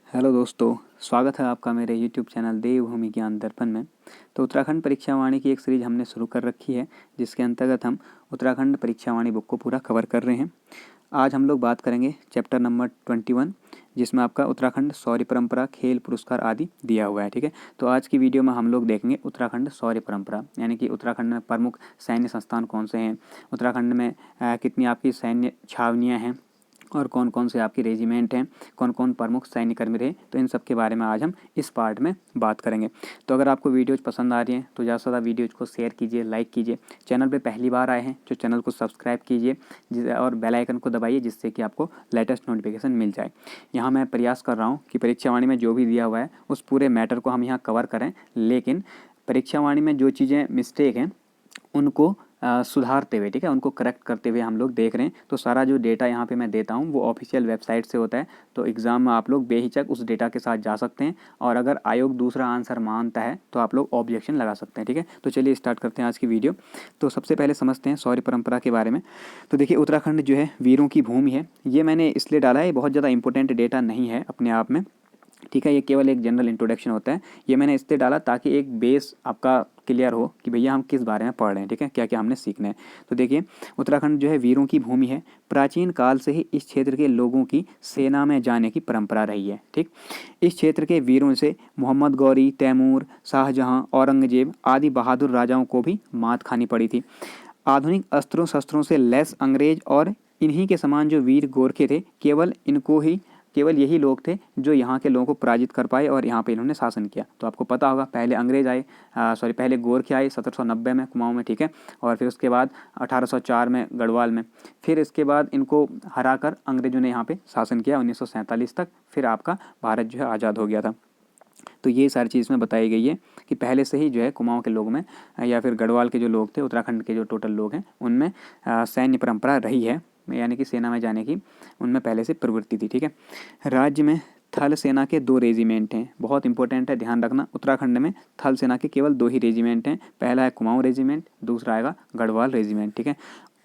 Hello दोस्तों, स्वागत है आपका मेरे यूट्यूब चैनल देवभूमि ज्ञान दर्पण में। तो उत्तराखंड परीक्षा वाणी की एक सीरीज हमने शुरू कर रखी है, जिसके अंतर्गत हम उत्तराखंड परीक्षा वाणी बुक को पूरा कवर कर रहे हैं। आज हम लोग बात करेंगे चैप्टर नंबर 21, जिसमें आपका उत्तराखंड शौर्य परंपरा, खेल पुरस्कार आदि दिया हुआ है। ठीक है, तो आज की वीडियो में हम लोग देखेंगे उत्तराखंड शौर्य परंपरा, यानी कि उत्तराखंड में प्रमुख सैन्य संस्थान कौन से हैं, उत्तराखंड में कितनी आपकी सैन्य छावनियाँ हैं और कौन कौन से आपकी रेजिमेंट हैं, कौन कौन प्रमुख सैन्य कर्मी रहे। तो इन सब के बारे में आज हम इस पार्ट में बात करेंगे। तो अगर आपको वीडियोज़ पसंद आ रही हैं तो ज़्यादा से ज़्यादा वीडियोज़ को शेयर कीजिए, लाइक कीजिए। चैनल पे पहली बार आए हैं जो चैनल को सब्सक्राइब कीजिए और बेल आइकन को दबाइए, जिससे कि आपको लेटेस्ट नोटिफिकेशन मिल जाए। यहाँ मैं प्रयास कर रहा हूँ कि परीक्षा वाणी में जो भी दिया हुआ है उस पूरे मैटर को हम यहाँ कवर करें, लेकिन परीक्षा वाणी में जो चीज़ें मिस्टेक हैं उनको सुधारते हुए, ठीक है, उनको करेक्ट करते हुए हम लोग देख रहे हैं। तो सारा जो डेटा यहाँ पे मैं देता हूँ वो ऑफिशियल वेबसाइट से होता है, तो एग्ज़ाम में आप लोग बेहिचक उस डेटा के साथ जा सकते हैं और अगर आयोग दूसरा आंसर मानता है तो आप लोग ऑब्जेक्शन लगा सकते हैं। ठीक है, तो चलिए स्टार्ट करते हैं आज की वीडियो। तो सबसे पहले समझते हैं शौर्य परंपरा के बारे में। तो देखिए, उत्तराखंड जो है वीरों की भूमि है। ये मैंने इसलिए डाला है, बहुत ज़्यादा इंपॉर्टेंट डेटा नहीं है अपने आप में, ठीक है, ये केवल एक जनरल इंट्रोडक्शन होता है। ये मैंने इसलिए डाला ताकि एक बेस आपका क्लियर हो कि भैया हम किस बारे में पढ़ रहे हैं, ठीक है, क्या क्या हमने सीखना है। तो देखिए, उत्तराखंड जो है वीरों की भूमि है। प्राचीन काल से ही इस क्षेत्र के लोगों की सेना में जाने की परंपरा रही है। ठीक, इस क्षेत्र के वीरों से मोहम्मद गौरी, तैमूर, शाहजहां, औरंगजेब आदि बहादुर राजाओं को भी मात खानी पड़ी थी। आधुनिक अस्त्रों शस्त्रों से लैस अंग्रेज और इन्हीं के समान जो वीर गोरखे थे, केवल यही लोग थे जो यहाँ के लोगों को पराजित कर पाए और यहाँ पे इन्होंने शासन किया। तो आपको पता होगा, पहले अंग्रेज आए, पहले गोरखे आए 1790 में कुमाऊं में, ठीक है, और फिर उसके बाद 1804 में गढ़वाल में, फिर इसके बाद इनको हराकर अंग्रेजों ने यहाँ पे शासन किया 1947 तक। फिर आपका भारत जो है आज़ाद हो गया था। तो ये सारी चीज़ में बताई गई है कि पहले से ही जो है कुमाऊं के लोग में या फिर गढ़वाल के जो लोग थे, उत्तराखंड के जो टोटल लोग हैं, उनमें सैन्य परंपरा रही है, यानी कि सेना में जाने की उनमें पहले से प्रवृत्ति थी। ठीक है, राज्य में थल सेना के 2 रेजिमेंट हैं, बहुत इंपॉर्टेंट है, ध्यान रखना। उत्तराखंड में थल सेना के केवल 2 ही रेजिमेंट हैं, पहला है कुमाऊं रेजिमेंट, दूसरा आएगा गढ़वाल रेजिमेंट। ठीक है,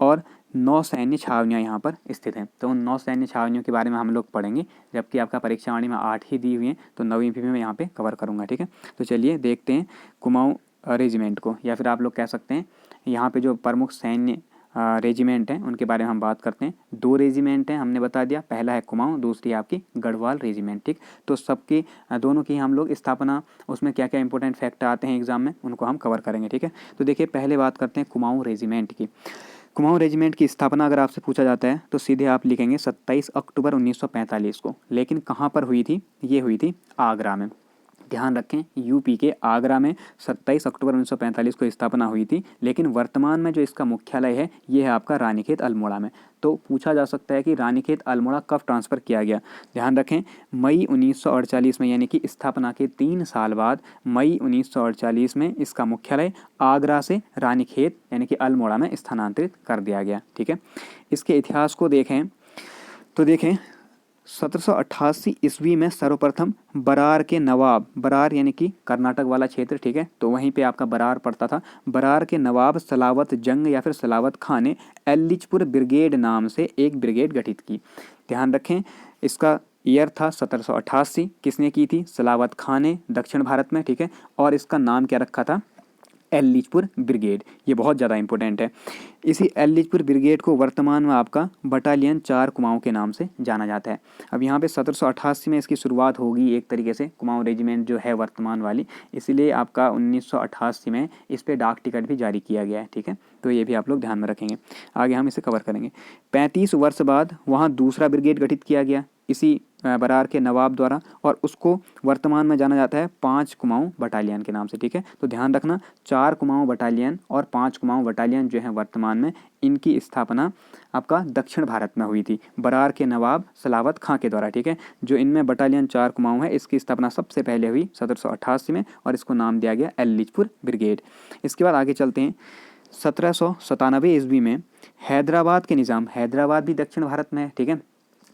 और 9 सैन्य छावनियाँ यहाँ पर स्थित हैं। तो उन 9 सैन्य छावनियों के बारे में हम लोग पढ़ेंगे, जबकि आपका परीक्षा वाणी में 8 ही दी हुई हैं, तो 9वीं भी मैं यहाँ पे कवर करूँगा। ठीक है, तो चलिए देखते हैं कुमाऊं रेजिमेंट को, या फिर आप लोग कह सकते हैं यहाँ पे जो प्रमुख सैन्य रेजिमेंट हैं उनके बारे में हम बात करते हैं। 2 रेजिमेंट हैं, हमने बता दिया, पहला है कुमाऊं, दूसरी आपकी गढ़वाल रेजिमेंट। ठीक, तो सबकी दोनों की हम लोग स्थापना, उसमें क्या क्या इंपॉर्टेंट फैक्ट आते हैं एग्जाम में, उनको हम कवर करेंगे। ठीक है, तो देखिए पहले बात करते हैं कुमाऊं रेजिमेंट की। कुमाऊं रेजिमेंट की स्थापना अगर आपसे पूछा जाता है तो सीधे आप लिखेंगे 27 अक्टूबर 1945 को। लेकिन कहाँ पर हुई थी? ये हुई थी आगरा में। ध्यान रखें, यूपी के आगरा में 27 अक्टूबर 1945 को स्थापना हुई थी, लेकिन वर्तमान में जो इसका मुख्यालय है ये है आपका रानीखेत अल्मोड़ा में। तो पूछा जा सकता है कि रानीखेत अल्मोड़ा कब ट्रांसफ़र किया गया। ध्यान रखें, मई 1948 में, यानी कि स्थापना के 3 साल बाद मई 1948 में इसका मुख्यालय आगरा से रानीखेत यानी कि अल्मोड़ा में स्थानांतरित कर दिया गया। ठीक है, इसके इतिहास को देखें तो देखें 1788 ईस्वी में सर्वप्रथम बरार के नवाब, बरार यानी कि कर्नाटक वाला क्षेत्र, ठीक है, तो वहीं पे आपका बरार पड़ता था। बरार के नवाब सलावत जंग या फिर सलावत खां ने एलिचपुर ब्रिगेड नाम से एक ब्रिगेड गठित की। ध्यान रखें, इसका ईयर था 1788। किसने की थी? सलावत खां ने, दक्षिण भारत में। ठीक है, और इसका नाम क्या रखा था? एलिचपुर ब्रिगेड। ये बहुत ज़्यादा इंपॉर्टेंट है। इसी एलिचपुर ब्रिगेड को वर्तमान में आपका बटालियन 4 कुमाऊं के नाम से जाना जाता है। अब यहाँ पे 1788 में इसकी शुरुआत होगी एक तरीके से, कुमाऊं रेजिमेंट जो है वर्तमान वाली, इसीलिए आपका 1988 में इस पर डाक टिकट भी जारी किया गया है। ठीक है, तो ये भी आप लोग ध्यान में रखेंगे, आगे हम इसे कवर करेंगे। 35 वर्ष बाद वहाँ दूसरा ब्रिगेड गठित किया गया इसी बरार के नवाब द्वारा, और उसको वर्तमान में जाना जाता है 5 कुमाऊं बटालियन के नाम से। ठीक है, तो ध्यान रखना, 4 कुमाऊं बटालियन और 5 कुमाऊं बटालियन जो है वर्तमान में, इनकी स्थापना आपका दक्षिण भारत में हुई थी बरार के नवाब सलावत खां के द्वारा। ठीक है, जो इनमें बटालियन 4 कुमाऊं है, इसकी स्थापना सबसे पहले हुई 1788 में और इसको नाम दिया गया एलिचपुर ब्रिगेड। इसके बाद आगे चलते हैं। 1797 ईस्वी में हैदराबाद के निज़ाम, हैदराबाद भी दक्षिण भारत में है, ठीक है,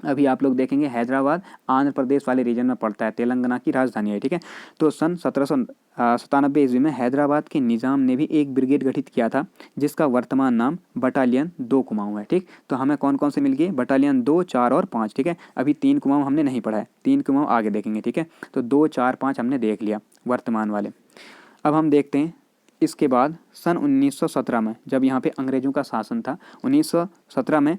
अभी आप लोग देखेंगे हैदराबाद आंध्र प्रदेश वाले रीजन में पड़ता है, तेलंगाना की राजधानी है, ठीक है। तो सन 1797 ईस्वी में हैदराबाद के निज़ाम ने भी एक ब्रिगेड गठित किया था जिसका वर्तमान नाम बटालियन 2 कुमाऊँ है, ठीक। तो हमें कौन कौन से मिल गए, बटालियन 2, 4 और 5, ठीक है। अभी 3 कुमाऊँ हमने नहीं पढ़ा है, 3 कुमाऊँ आगे देखेंगे, ठीक है। तो 2, 4, 5 हमने देख लिया वर्तमान वाले। अब हम देखते हैं इसके बाद सन 1917 में, जब यहाँ पे अंग्रेजों का शासन था, 1917 में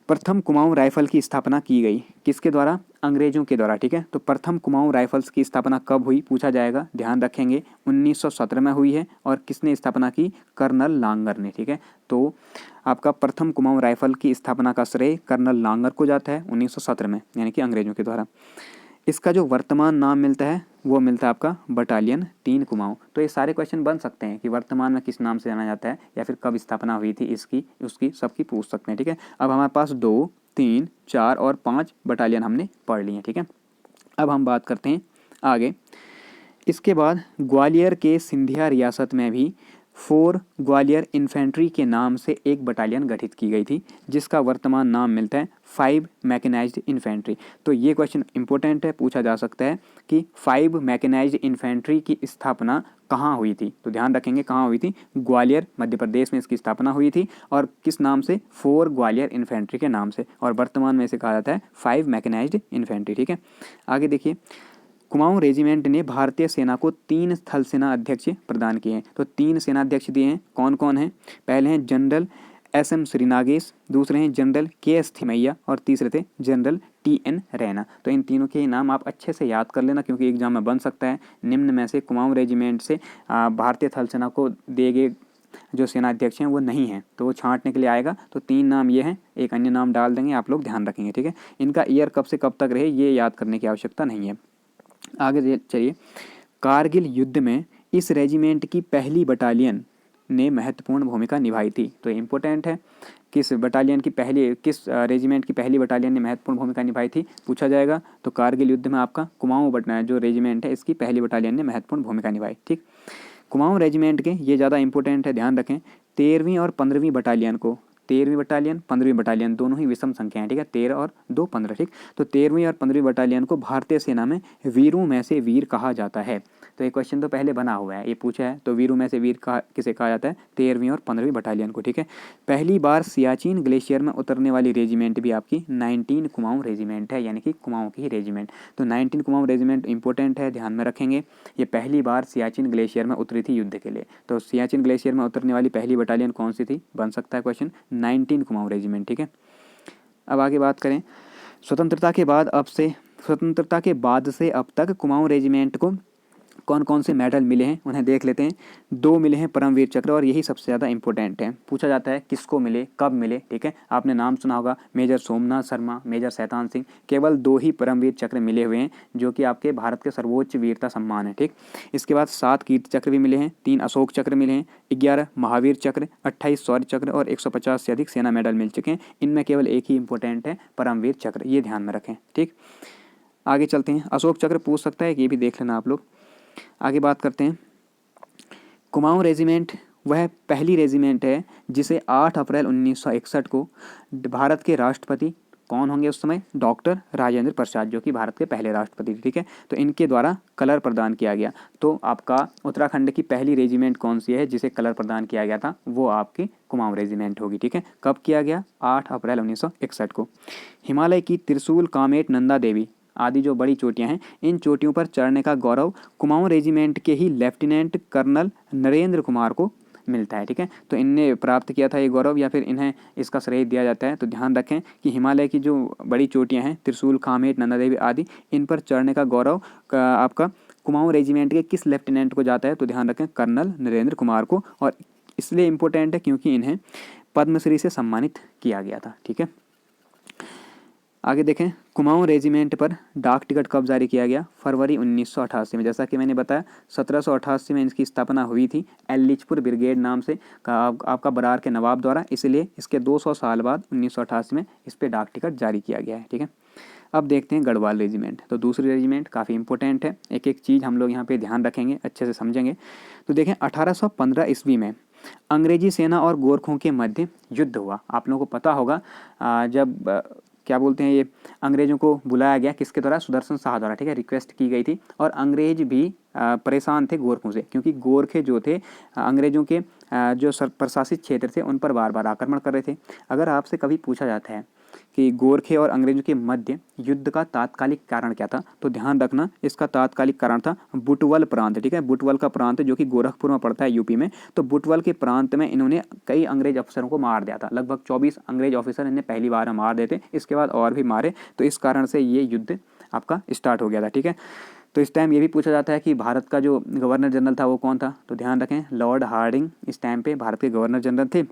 प्रथम कुमाऊं राइफल की स्थापना की गई। किसके द्वारा, अंग्रेजों के द्वारा, ठीक है। तो प्रथम कुमाऊं राइफल्स की स्थापना कब हुई पूछा जाएगा, ध्यान रखेंगे 1917 में हुई है। और किसने स्थापना की, कर्नल लांगर ने, ठीक है। तो आपका प्रथम कुमाऊं राइफल की स्थापना का श्रेय कर्नल लांगर को जाता है 1917 में, यानी कि अंग्रेजों के द्वारा। इसका जो वर्तमान नाम मिलता है वो मिलता है आपका बटालियन 3 कुमाऊँ। तो ये सारे क्वेश्चन बन सकते हैं कि वर्तमान में किस नाम से जाना जाता है या फिर कब स्थापना हुई थी इसकी, उसकी सबकी पूछ सकते हैं, ठीक है। अब हमारे पास 2, 3, 4 और 5 बटालियन हमने पढ़ लिए हैं, ठीक है। अब हम बात करते हैं आगे। इसके बाद ग्वालियर के सिंधिया रियासत में भी 4 ग्वालियर इन्फेंट्री के नाम से एक बटालियन गठित की गई थी जिसका वर्तमान नाम मिलता है 5 मैकेनाइज्ड इन्फेंट्री। तो ये क्वेश्चन इंपॉर्टेंट है, पूछा जा सकता है कि 5 मैकेनाइज्ड इन्फेंट्री की स्थापना कहाँ हुई थी। तो ध्यान रखेंगे कहाँ हुई थी, ग्वालियर मध्य प्रदेश में इसकी स्थापना हुई थी। और किस नाम से, 4 ग्वालियर इन्फेंट्री के नाम से। और वर्तमान में इसे कहा जाता है 5 मैकेनाइज्ड इन्फेंट्री, ठीक है। आगे देखिए, कुमाऊं रेजिमेंट ने भारतीय सेना को 3 थल सेना अध्यक्ष प्रदान किए हैं। तो 3 सेनाध्यक्ष दिए हैं, कौन कौन हैं, पहले हैं जनरल SM श्रीनागेश, दूसरे हैं जनरल KS थिमैया और तीसरे थे जनरल TN रैना। तो इन तीनों के नाम आप अच्छे से याद कर लेना क्योंकि एग्जाम में बन सकता है। निम्न में से कुमाऊं रेजिमेंट से भारतीय थल सेना को दिए गए जो सेनाध्यक्ष हैं वो नहीं हैं, तो वो छांटने के लिए आएगा। तो 3 नाम ये हैं, एक अन्य नाम डाल देंगे, आप लोग ध्यान रखेंगे, ठीक है। इनका ईयर कब से कब तक रहे ये याद करने की आवश्यकता नहीं है। आगे चलिए, कारगिल युद्ध में इस रेजिमेंट की पहली बटालियन ने महत्वपूर्ण भूमिका निभाई थी। तो इम्पोर्टेंट है, किस बटालियन की पहली, किस रेजिमेंट की पहली बटालियन ने महत्वपूर्ण भूमिका निभाई थी पूछा जाएगा। तो कारगिल युद्ध में आपका कुमाऊं जो रेजिमेंट है इसकी पहली बटालियन ने महत्वपूर्ण भूमिका निभाई, ठीक। कुमाऊं रेजिमेंट के, ये ज़्यादा इंपॉर्टेंट है, ध्यान रखें, 13वीं और 15वीं बटालियन को, 13वीं बटालियन 15वीं बटालियन दोनों ही विषम संख्या है, ठीक है, 13 और 2 15, ठीक। तो 13वीं और 15वीं बटालियन को भारतीय सेना में वीरों में से वीर कहा जाता है। तो ये क्वेश्चन तो पहले बना हुआ है, ये पूछा है। तो वीरों में से वीर किसे कहा जाता है, 13वीं और 15वीं बटालियन को, ठीक है। पहली बार सियाचिन ग्लेशियर में उतरने वाली रेजिमेंट भी आपकी 19 कुमाऊं रेजिमेंट है, यानी कि कुमाऊं की ही रेजिमेंट। तो 19 कुमाऊं रेजिमेंट इंपॉर्टेंट है, ध्यान में रखेंगे। ये पहली बार सियाचिन ग्लेशियर में उतरी थी युद्ध के लिए। तो सियाचिन ग्लेशियर में उतरने वाली पहली बटालियन कौन सी थी, बन सकता है क्वेश्चन, 19 कुमाऊं रेजिमेंट, ठीक है। अब आगे बात करें, स्वतंत्रता के बाद से अब तक कुमाऊं रेजिमेंट को कौन कौन से मेडल मिले हैं उन्हें देख लेते हैं। 2 मिले हैं परमवीर चक्र, और यही सबसे ज़्यादा इंपॉर्टेंट है, पूछा जाता है किसको मिले, कब मिले, ठीक है। आपने नाम सुना होगा, मेजर सोमनाथ शर्मा, मेजर शैतान सिंह। केवल 2 ही परमवीर चक्र मिले हुए हैं जो कि आपके भारत के सर्वोच्च वीरता सम्मान है, ठीक। इसके बाद 7 कीर्ति चक्र भी मिले हैं, 3 अशोक चक्र मिले हैं, 11 महावीर चक्र, 28 शौर्य चक्र और 150 से अधिक सेना मेडल मिल चुके हैं। इनमें केवल एक ही इंपॉर्टेंट है, परमवीर चक्र, ये ध्यान में रखें, ठीक। आगे चलते हैं, अशोक चक्र पूछ सकता है, ये भी देख लेना आप लोग। आगे बात करते हैं, कुमाऊं रेजिमेंट वह पहली रेजिमेंट है जिसे 8 अप्रैल 1961 को भारत के राष्ट्रपति, कौन होंगे उस समय, डॉक्टर राजेंद्र प्रसाद, जो कि भारत के पहले राष्ट्रपति थे, ठीक है। तो इनके द्वारा कलर प्रदान किया गया। तो आपका उत्तराखंड की पहली रेजिमेंट कौन सी है जिसे कलर प्रदान किया गया था, वो आपकी कुमाऊं रेजिमेंट होगी, ठीक है। कब किया गया, 8 अप्रैल 1961 को। हिमालय की त्रिशूल, कामेट, नंदा देवी आदि जो बड़ी चोटियां हैं, इन चोटियों पर चढ़ने का गौरव कुमाऊं रेजिमेंट के ही लेफ्टिनेंट कर्नल नरेंद्र कुमार को मिलता है, ठीक है। तो इनने प्राप्त किया था ये गौरव, या फिर इन्हें इसका श्रेय दिया जाता है। तो ध्यान रखें कि हिमालय की जो बड़ी चोटियां हैं, त्रिशूल, कामेट, नंदा देवी आदि, इन पर चढ़ने का गौरव आपका कुमाऊं रेजिमेंट के किस लेफ्टिनेंट को जाता है। तो ध्यान रखें, कर्नल नरेंद्र कुमार को। और इसलिए इम्पोर्टेंट है क्योंकि इन्हें पद्मश्री से सम्मानित किया गया था, ठीक है। आगे देखें, कुमाऊं रेजिमेंट पर डाक टिकट कब जारी किया गया, फरवरी 1988 में। जैसा कि मैंने बताया 1788 में इसकी स्थापना हुई थी एलिचपुर ब्रिगेड नाम से आपका बरार के नवाब द्वारा, इसलिए इसके 200 साल बाद 1988 में इस पर डाक टिकट जारी किया गया है, ठीक है। अब देखते हैं गढ़वाल रेजिमेंट। तो दूसरी रेजिमेंट काफ़ी इंपॉर्टेंट है, एक एक चीज़ हम लोग यहाँ पे ध्यान रखेंगे, अच्छे से समझेंगे। तो देखें, 1815 ईस्वी में अंग्रेजी सेना और गोरखों के मध्य युद्ध हुआ। आप लोगों को पता होगा जब क्या बोलते हैं, ये अंग्रेज़ों को बुलाया गया किसके द्वारा, सुदर्शन शाह द्वारा, ठीक है, रिक्वेस्ट की गई थी। और अंग्रेज भी परेशान थे गोरखों से, क्योंकि गोरखे जो थे अंग्रेज़ों के जो प्रशासित क्षेत्र थे उन पर बार बार आक्रमण कर रहे थे। अगर आपसे कभी पूछा जाता है कि गोरखे और अंग्रेजों के मध्य युद्ध का तात्कालिक कारण क्या था, तो ध्यान रखना इसका तात्कालिक कारण था बुटवल प्रांत, ठीक है, बुटवल का प्रांत जो कि गोरखपुर में पड़ता है यूपी में। तो बुटवल के प्रांत में इन्होंने कई अंग्रेज अफसरों को मार दिया था, लगभग 24 अंग्रेज ऑफिसर इन्हें पहली बार में मार देते, इसके बाद और भी मारे, तो इस कारण से ये युद्ध आपका स्टार्ट हो गया था, ठीक है। तो इस टाइम ये भी पूछा जाता है कि भारत का जो गवर्नर जनरल था वो कौन था, तो ध्यान रखें लॉर्ड हार्डिंग इस टाइम पे भारत के गवर्नर जनरल थे।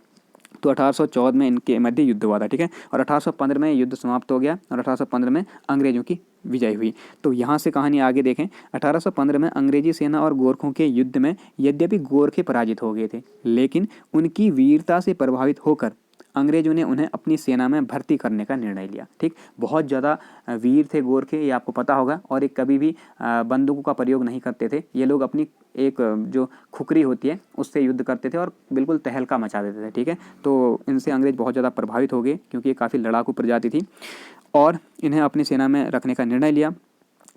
तो 1814 में इनके मध्य युद्ध हुआ था, ठीक है, और 1815 में युद्ध समाप्त हो गया और 1815 में अंग्रेजों की विजय हुई। तो यहाँ से कहानी आगे देखें, 1815 में अंग्रेजी सेना और गोरखों के युद्ध में यद्यपि गोरखे पराजित हो गए थे, लेकिन उनकी वीरता से प्रभावित होकर अंग्रेजों ने उन्हें अपनी सेना में भर्ती करने का निर्णय लिया, ठीक। बहुत ज़्यादा वीर थे गोरखे, ये आपको पता होगा, और एक कभी भी बंदूकों का प्रयोग नहीं करते थे, ये लोग अपनी एक जो खुखरी होती है उससे युद्ध करते थे और बिल्कुल तहलका मचा देते थे, ठीक है। तो इनसे अंग्रेज बहुत ज़्यादा प्रभावित हो गए, क्योंकि ये काफ़ी लड़ाकू प्रजाति थी और इन्हें अपनी सेना में रखने का निर्णय लिया।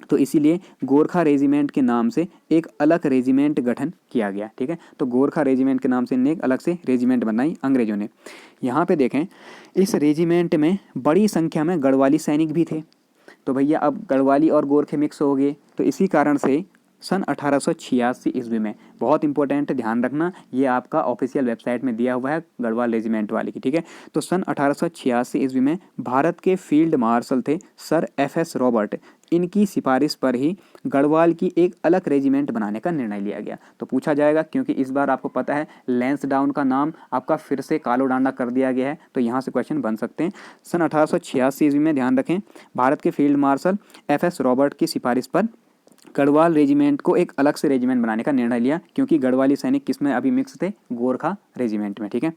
तो इसीलिए गोरखा रेजिमेंट के नाम से एक अलग रेजिमेंट गठन किया गया, ठीक है। तो गोरखा रेजिमेंट के नाम से इन्हें एक अलग से रेजिमेंट बनाई अंग्रेजों ने। यहाँ पे देखें, इस रेजिमेंट में बड़ी संख्या में गढ़वाली सैनिक भी थे। तो भैया अब गढ़वाली और गोरखे मिक्स हो गए, तो इसी कारण से सन 1886 ईस्वी में, बहुत इंपॉर्टेंट ध्यान रखना, ये आपका ऑफिशियल वेबसाइट में दिया हुआ है गढ़वाल रेजिमेंट वाले की, ठीक है। तो सन 1886 ईस्वी में भारत के फील्ड मार्शल थे सर FS रॉबर्ट, इनकी सिफारिश पर ही गढ़वाल की एक अलग रेजिमेंट बनाने का निर्णय लिया गया। तो पूछा जाएगा, क्योंकि इस बार आपको पता है लैंसडाउन का नाम आपका फिर से कालो डांडा कर दिया गया है, तो यहाँ से क्वेश्चन बन सकते हैं। सन 1886 ईस्वी में ध्यान रखें, भारत के फील्ड मार्शल FS रॉबर्ट की सिफारिश पर गढ़वाल रेजिमेंट को एक अलग से रेजिमेंट बनाने का निर्णय लिया, क्योंकि गढ़वाली सैनिक किस में अभी मिक्स थे, गोरखा रेजिमेंट में, ठीक है।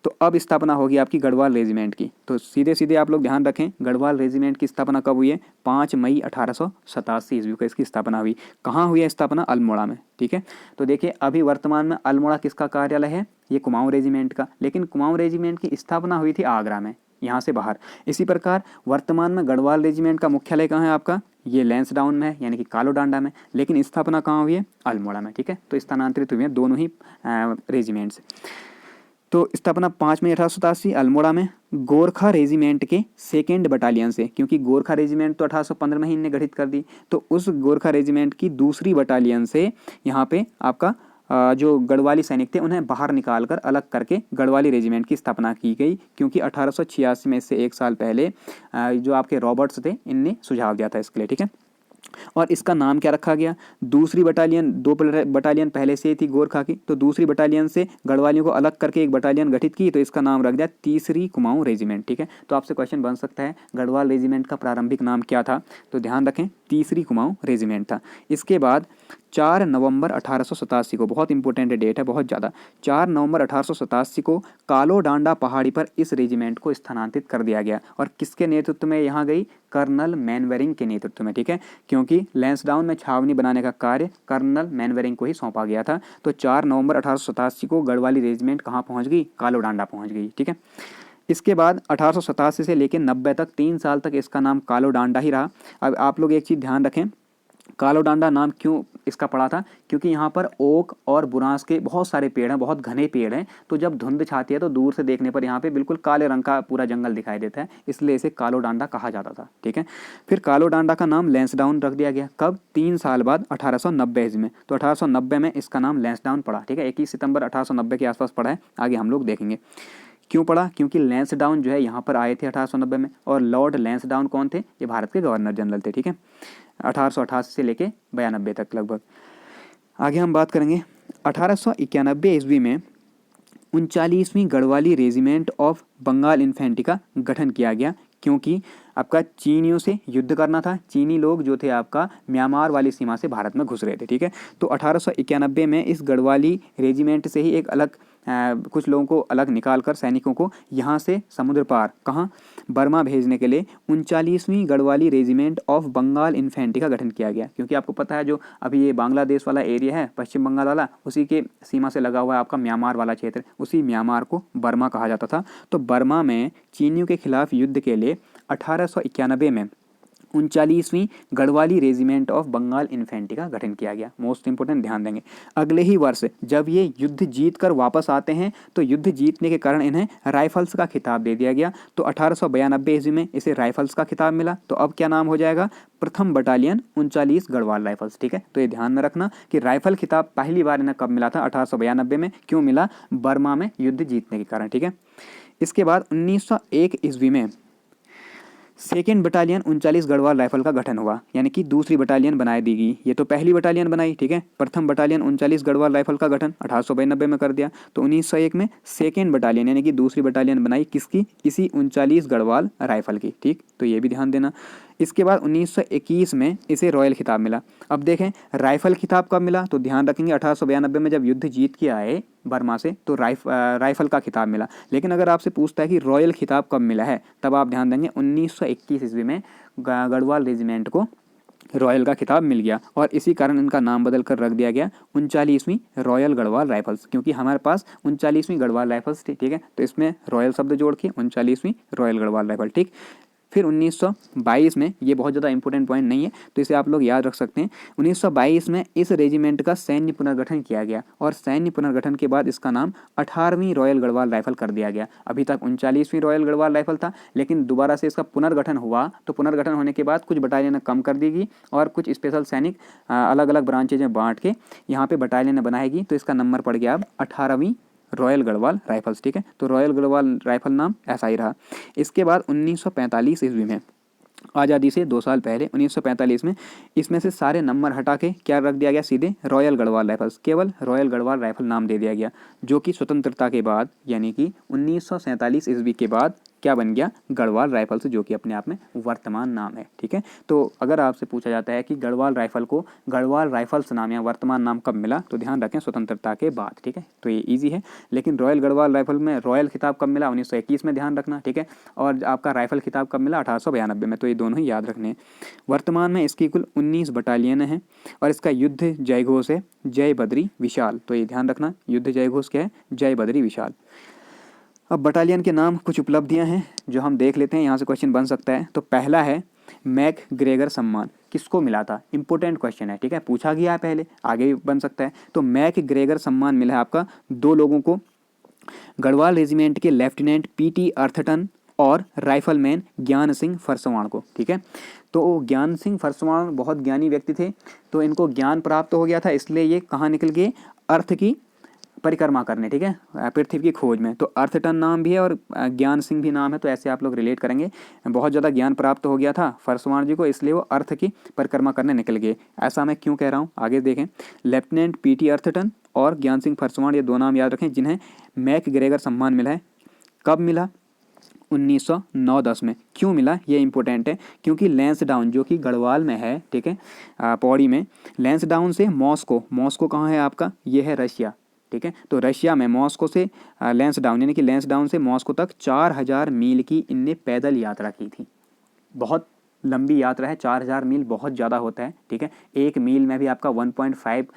तो अब स्थापना होगी आपकी गढ़वाल रेजिमेंट की। तो सीधे सीधे आप लोग ध्यान रखें, गढ़वाल रेजिमेंट की स्थापना कब हुई है, 5 मई 1887 ईस्वी को इसकी स्थापना हुई। कहाँ हुई है स्थापना, अल्मोड़ा में, ठीक है। तो देखिए अभी वर्तमान में अल्मोड़ा किसका कार्यालय है, ये कुमाऊं रेजिमेंट का, लेकिन कुमाऊं रेजिमेंट की स्थापना हुई थी आगरा में, यहाँ से बाहर। इसी प्रकार वर्तमान में गढ़वाल रेजिमेंट का मुख्यालय कहाँ है आपका, ये लैंसडाउन में है, यानी कि कालो डांडा में, लेकिन स्थापना कहाँ हुई है, अल्मोड़ा में, ठीक है। तो स्थानांतरित हुए हैं दोनों ही रेजिमेंट्स। तो स्थापना 5 मई 1887 अल्मोड़ा में गोरखा रेजिमेंट के 2nd बटालियन से, क्योंकि गोरखा रेजिमेंट तो 1815 में ही इन्हें गठित कर दी, तो उस गोरखा रेजिमेंट की 2री बटालियन से यहाँ पे आपका जो गढ़वाली सैनिक थे उन्हें बाहर निकालकर अलग करके गढ़वाली रेजिमेंट की स्थापना की गई, क्योंकि 1886 में से 1 साल पहले जो आपके रॉबर्ट्स थे इनने सुझाव दिया था इसके लिए, ठीक है। और इसका नाम क्या रखा गया, 2री बटालियन, 2 बटालियन पहले से ही थी गोरखा की, तो 2री बटालियन से गढ़वालियों को अलग करके एक बटालियन गठित की, तो इसका नाम रख दिया 3री कुमाऊं रेजिमेंट, ठीक है। तो आपसे क्वेश्चन बन सकता है गढ़वाल रेजिमेंट का प्रारंभिक नाम क्या था, तो ध्यान रखें 3री कुमाऊं रेजिमेंट था। इसके बाद 4 नवंबर 1887 को, बहुत इंपॉर्टेंट डेट है बहुत ज़्यादा, 4 नवंबर 1887 को कालो डांडा पहाड़ी पर इस रेजिमेंट को स्थानांतरित कर दिया गया। और किसके नेतृत्व में यहाँ गई, कर्नल मैनवेरिंग के नेतृत्व में, ठीक है, क्योंकि लैंसडाउन में छावनी बनाने का कार्य कर्नल मैनवेरिंग को ही सौंपा गया था। तो 4 नवंबर 1887 को गढ़वाली रेजिमेंट कहाँ पहुँच गई, कालो डांडा पहुँच गई, ठीक है। इसके बाद 1887 से लेकर 90 तक 3 साल तक इसका नाम कालो डांडा ही रहा। अब आप लोग एक चीज़ ध्यान रखें, कालो डांडा नाम क्यों इसका पड़ा था, क्योंकि यहाँ पर ओक और बुरांस के बहुत सारे पेड़ हैं, बहुत घने पेड़ हैं, तो जब धुंध छाती है तो दूर से देखने पर यहाँ पे बिल्कुल काले रंग का पूरा जंगल दिखाई देता है, इसलिए इसे कालो डांडा कहा जाता था, ठीक है। फिर कालो डांडा का नाम लैंसडाउन रख दिया गया, कब, 3 साल बाद 1890 ईस्वी में। तो 1890 में इसका नाम लैंसडाउन पड़ा, ठीक है, 21 सितंबर 1890 के आसपास पड़ा है, आगे हम लोग देखेंगे क्यों पड़ा, क्योंकि लैंसडाउन जो है यहाँ पर आए थे 1890 में, और लॉर्ड लैंसडाउन कौन थे, ये भारत के गवर्नर जनरल थे, ठीक है, 1888 से लेके 92 तक लगभग। आगे हम बात करेंगे 1891 ईस्वी में 39वीं Garhwali regiment of Bengal infantry का गठन किया गया, क्योंकि आपका चीनियों से युद्ध करना था। चीनी लोग जो थे आपका म्यांमार वाली सीमा से भारत में घुस रहे थे, ठीक है। तो 1891 में इस गढ़वाली रेजिमेंट से ही एक अलग कुछ लोगों को अलग निकालकर सैनिकों को यहाँ से समुद्र पार कहाँ, बर्मा भेजने के लिए 39वीं Garhwali regiment of Bengal infantry का गठन किया गया। क्योंकि आपको पता है जो अभी ये बांग्लादेश वाला एरिया है, पश्चिम बंगाल वाला, उसी के सीमा से लगा हुआ है आपका म्यांमार वाला क्षेत्र, उसी म्यांमार को बर्मा कहा जाता था। तो बर्मा में चीनियों के खिलाफ युद्ध के लिए 1891 में 39वीं Garhwali regiment of Bengal infantry का गठन किया गया। मोस्ट इंपोर्टेंट, ध्यान देंगे। अगले ही वर्ष जब ये युद्ध जीत कर वापस आते हैं तो युद्ध जीतने के कारण इन्हें राइफल्स का खिताब दे दिया गया। तो 1892 ईस्वी में इसे राइफल्स का खिताब मिला। तो अब क्या नाम हो जाएगा? प्रथम बटालियन 39 गढ़वाल राइफल्स। ठीक है, तो ये ध्यान में रखना कि राइफल खिताब पहली बार इन्हें कब मिला था? 1892 में। क्यों मिला? बर्मा में युद्ध जीतने के कारण। ठीक है, इसके बाद 1901 ईस्वी में सेकेंड बटालियन 39 गढ़वाल राइफल का गठन हुआ, यानी कि दूसरी बटालियन बनाई दी गई। ये तो पहली बटालियन बनाई, ठीक है। प्रथम बटालियन 39 गढ़वाल राइफल का गठन 1892 में कर दिया। तो 1901 में सेकेंड बटालियन यानी कि दूसरी बटालियन बनाई, किसकी? इसी 39 गढ़वाल राइफल की। ठीक, तो ये भी ध्यान देना। इसके बाद 1921 में इसे रॉयल खिताब मिला। अब देखें राइफल खिताब कब मिला, तो ध्यान रखेंगे 1892 में जब युद्ध जीत के आए बर्मा से तो राइफल का खिताब मिला। लेकिन अगर आपसे पूछता है कि रॉयल खिताब कब मिला है, तब आप ध्यान देंगे 1921 ईस्वी में गढ़वाल रेजिमेंट को रॉयल का खिताब मिल गया और इसी कारण इनका नाम बदल कर रख दिया गया 39वीं रॉयल गढ़वाल राइफल्स, क्योंकि हमारे पास 39वीं गढ़वाल राइफल्स थी। ठीक है, तो इसमें रॉयल शब्द जोड़ के 39वीं रॉयल गढ़वाल राइफल। ठीक, फिर 1922 में, ये बहुत ज़्यादा इंपॉर्टेंट पॉइंट नहीं है तो इसे आप लोग याद रख सकते हैं, 1922 में इस रेजिमेंट का सैन्य पुनर्गठन किया गया और सैन्य पुनर्गठन के बाद इसका नाम 18वीं रॉयल गढ़वाल राइफल कर दिया गया। अभी तक 39वीं रॉयल गढ़वाल राइफल था, लेकिन दोबारा से इसका पुनर्गठन हुआ। तो पुनर्गठन होने के बाद कुछ बटालियन कम कर दी गई और कुछ स्पेशल सैनिक अलग अलग ब्रांचेज में बांट के यहाँ पर बटालियन बनाएगी। तो इसका नंबर पड़ गया अब 18वीं रॉयल गढ़वाल राइफल्स। ठीक है, तो रॉयल गढ़वाल राइफल नाम ऐसा ही रहा। इसके बाद 1945 ईस्वी में, आज़ादी से 2 साल पहले 1945 में, इसमें से सारे नंबर हटा के क्या रख दिया गया? सीधे रॉयल गढ़वाल राइफल्स, केवल रॉयल गढ़वाल राइफल नाम दे दिया गया, जो कि स्वतंत्रता के बाद यानी कि 1947 ईस्वी के बाद क्या बन गया? गढ़वाल राइफल्स, जो कि अपने आप में वर्तमान नाम है। ठीक है, तो अगर आपसे पूछा जाता है कि गढ़वाल राइफल को गढ़वाल राइफल्स नाम या वर्तमान नाम कब मिला, तो ध्यान रखें स्वतंत्रता के बाद। ठीक है, तो ये इजी है। लेकिन रॉयल गढ़वाल राइफल में रॉयल खिताब कब मिला? 1921 में, ध्यान रखना। ठीक है, और आपका राइफल खिताब कब मिला? 1892 में। तो ये दोनों ही याद रखने हैं। वर्तमान में इसकी कुल 19 बटालियन हैं और इसका युद्ध जयघोष है जय बद्री विशाल। तो ये ध्यान रखना, युद्ध जयघोष क्या है? जय बद्री विशाल। अब बटालियन के नाम, कुछ उपलब्धियां हैं जो हम देख लेते हैं, यहाँ से क्वेश्चन बन सकता है। तो पहला है मैक ग्रेगर सम्मान, किसको मिला था? इंपॉर्टेंट क्वेश्चन है। ठीक है, पूछा गया है पहले, आगे भी बन सकता है। तो मैक ग्रेगर सम्मान मिला है आपका 2 लोगों को, गढ़वाल रेजिमेंट के लेफ्टिनेंट पीटी अर्थटन और राइफलमैन ज्ञान सिंह फरसवाण को। ठीक है, तो ज्ञान सिंह फरसवाण बहुत ज्ञानी व्यक्ति थे, तो इनको ज्ञान प्राप्त हो गया था, इसलिए ये कहाँ निकल गए? अर्थ की परिक्रमा करने। ठीक है, पृथ्वी की खोज में। तो अर्थटन नाम भी है और ज्ञान सिंह भी नाम है, तो ऐसे आप लोग रिलेट करेंगे। बहुत ज़्यादा ज्ञान प्राप्त हो गया था फरसवाण जी को, इसलिए वो अर्थ की परिक्रमा करने निकल गए। ऐसा मैं क्यों कह रहा हूँ, आगे देखें। लेफ्टिनेंट पीटी अर्थटन और ज्ञान सिंह फरसवाण, ये 2 नाम याद रखें जिन्हें मैक ग्रेगर सम्मान मिला है। कब मिला? 1909-10 में। क्यों मिला? ये इंपॉर्टेंट है, क्योंकि लैंसडाउन जो कि गढ़वाल में है, ठीक है, पौड़ी में, लैंसडाउन से मॉस्को कहाँ है आपका? ये है रशिया। ठीक है, तो रशिया में मॉस्को से लैंसडाउन यानी कि लैंसडाउन से मॉस्को तक 4000 मील की इनने पैदल यात्रा की थी। बहुत लंबी यात्रा है, 4000 मील बहुत ज़्यादा होता है। ठीक है, 1 मील में भी आपका 1.5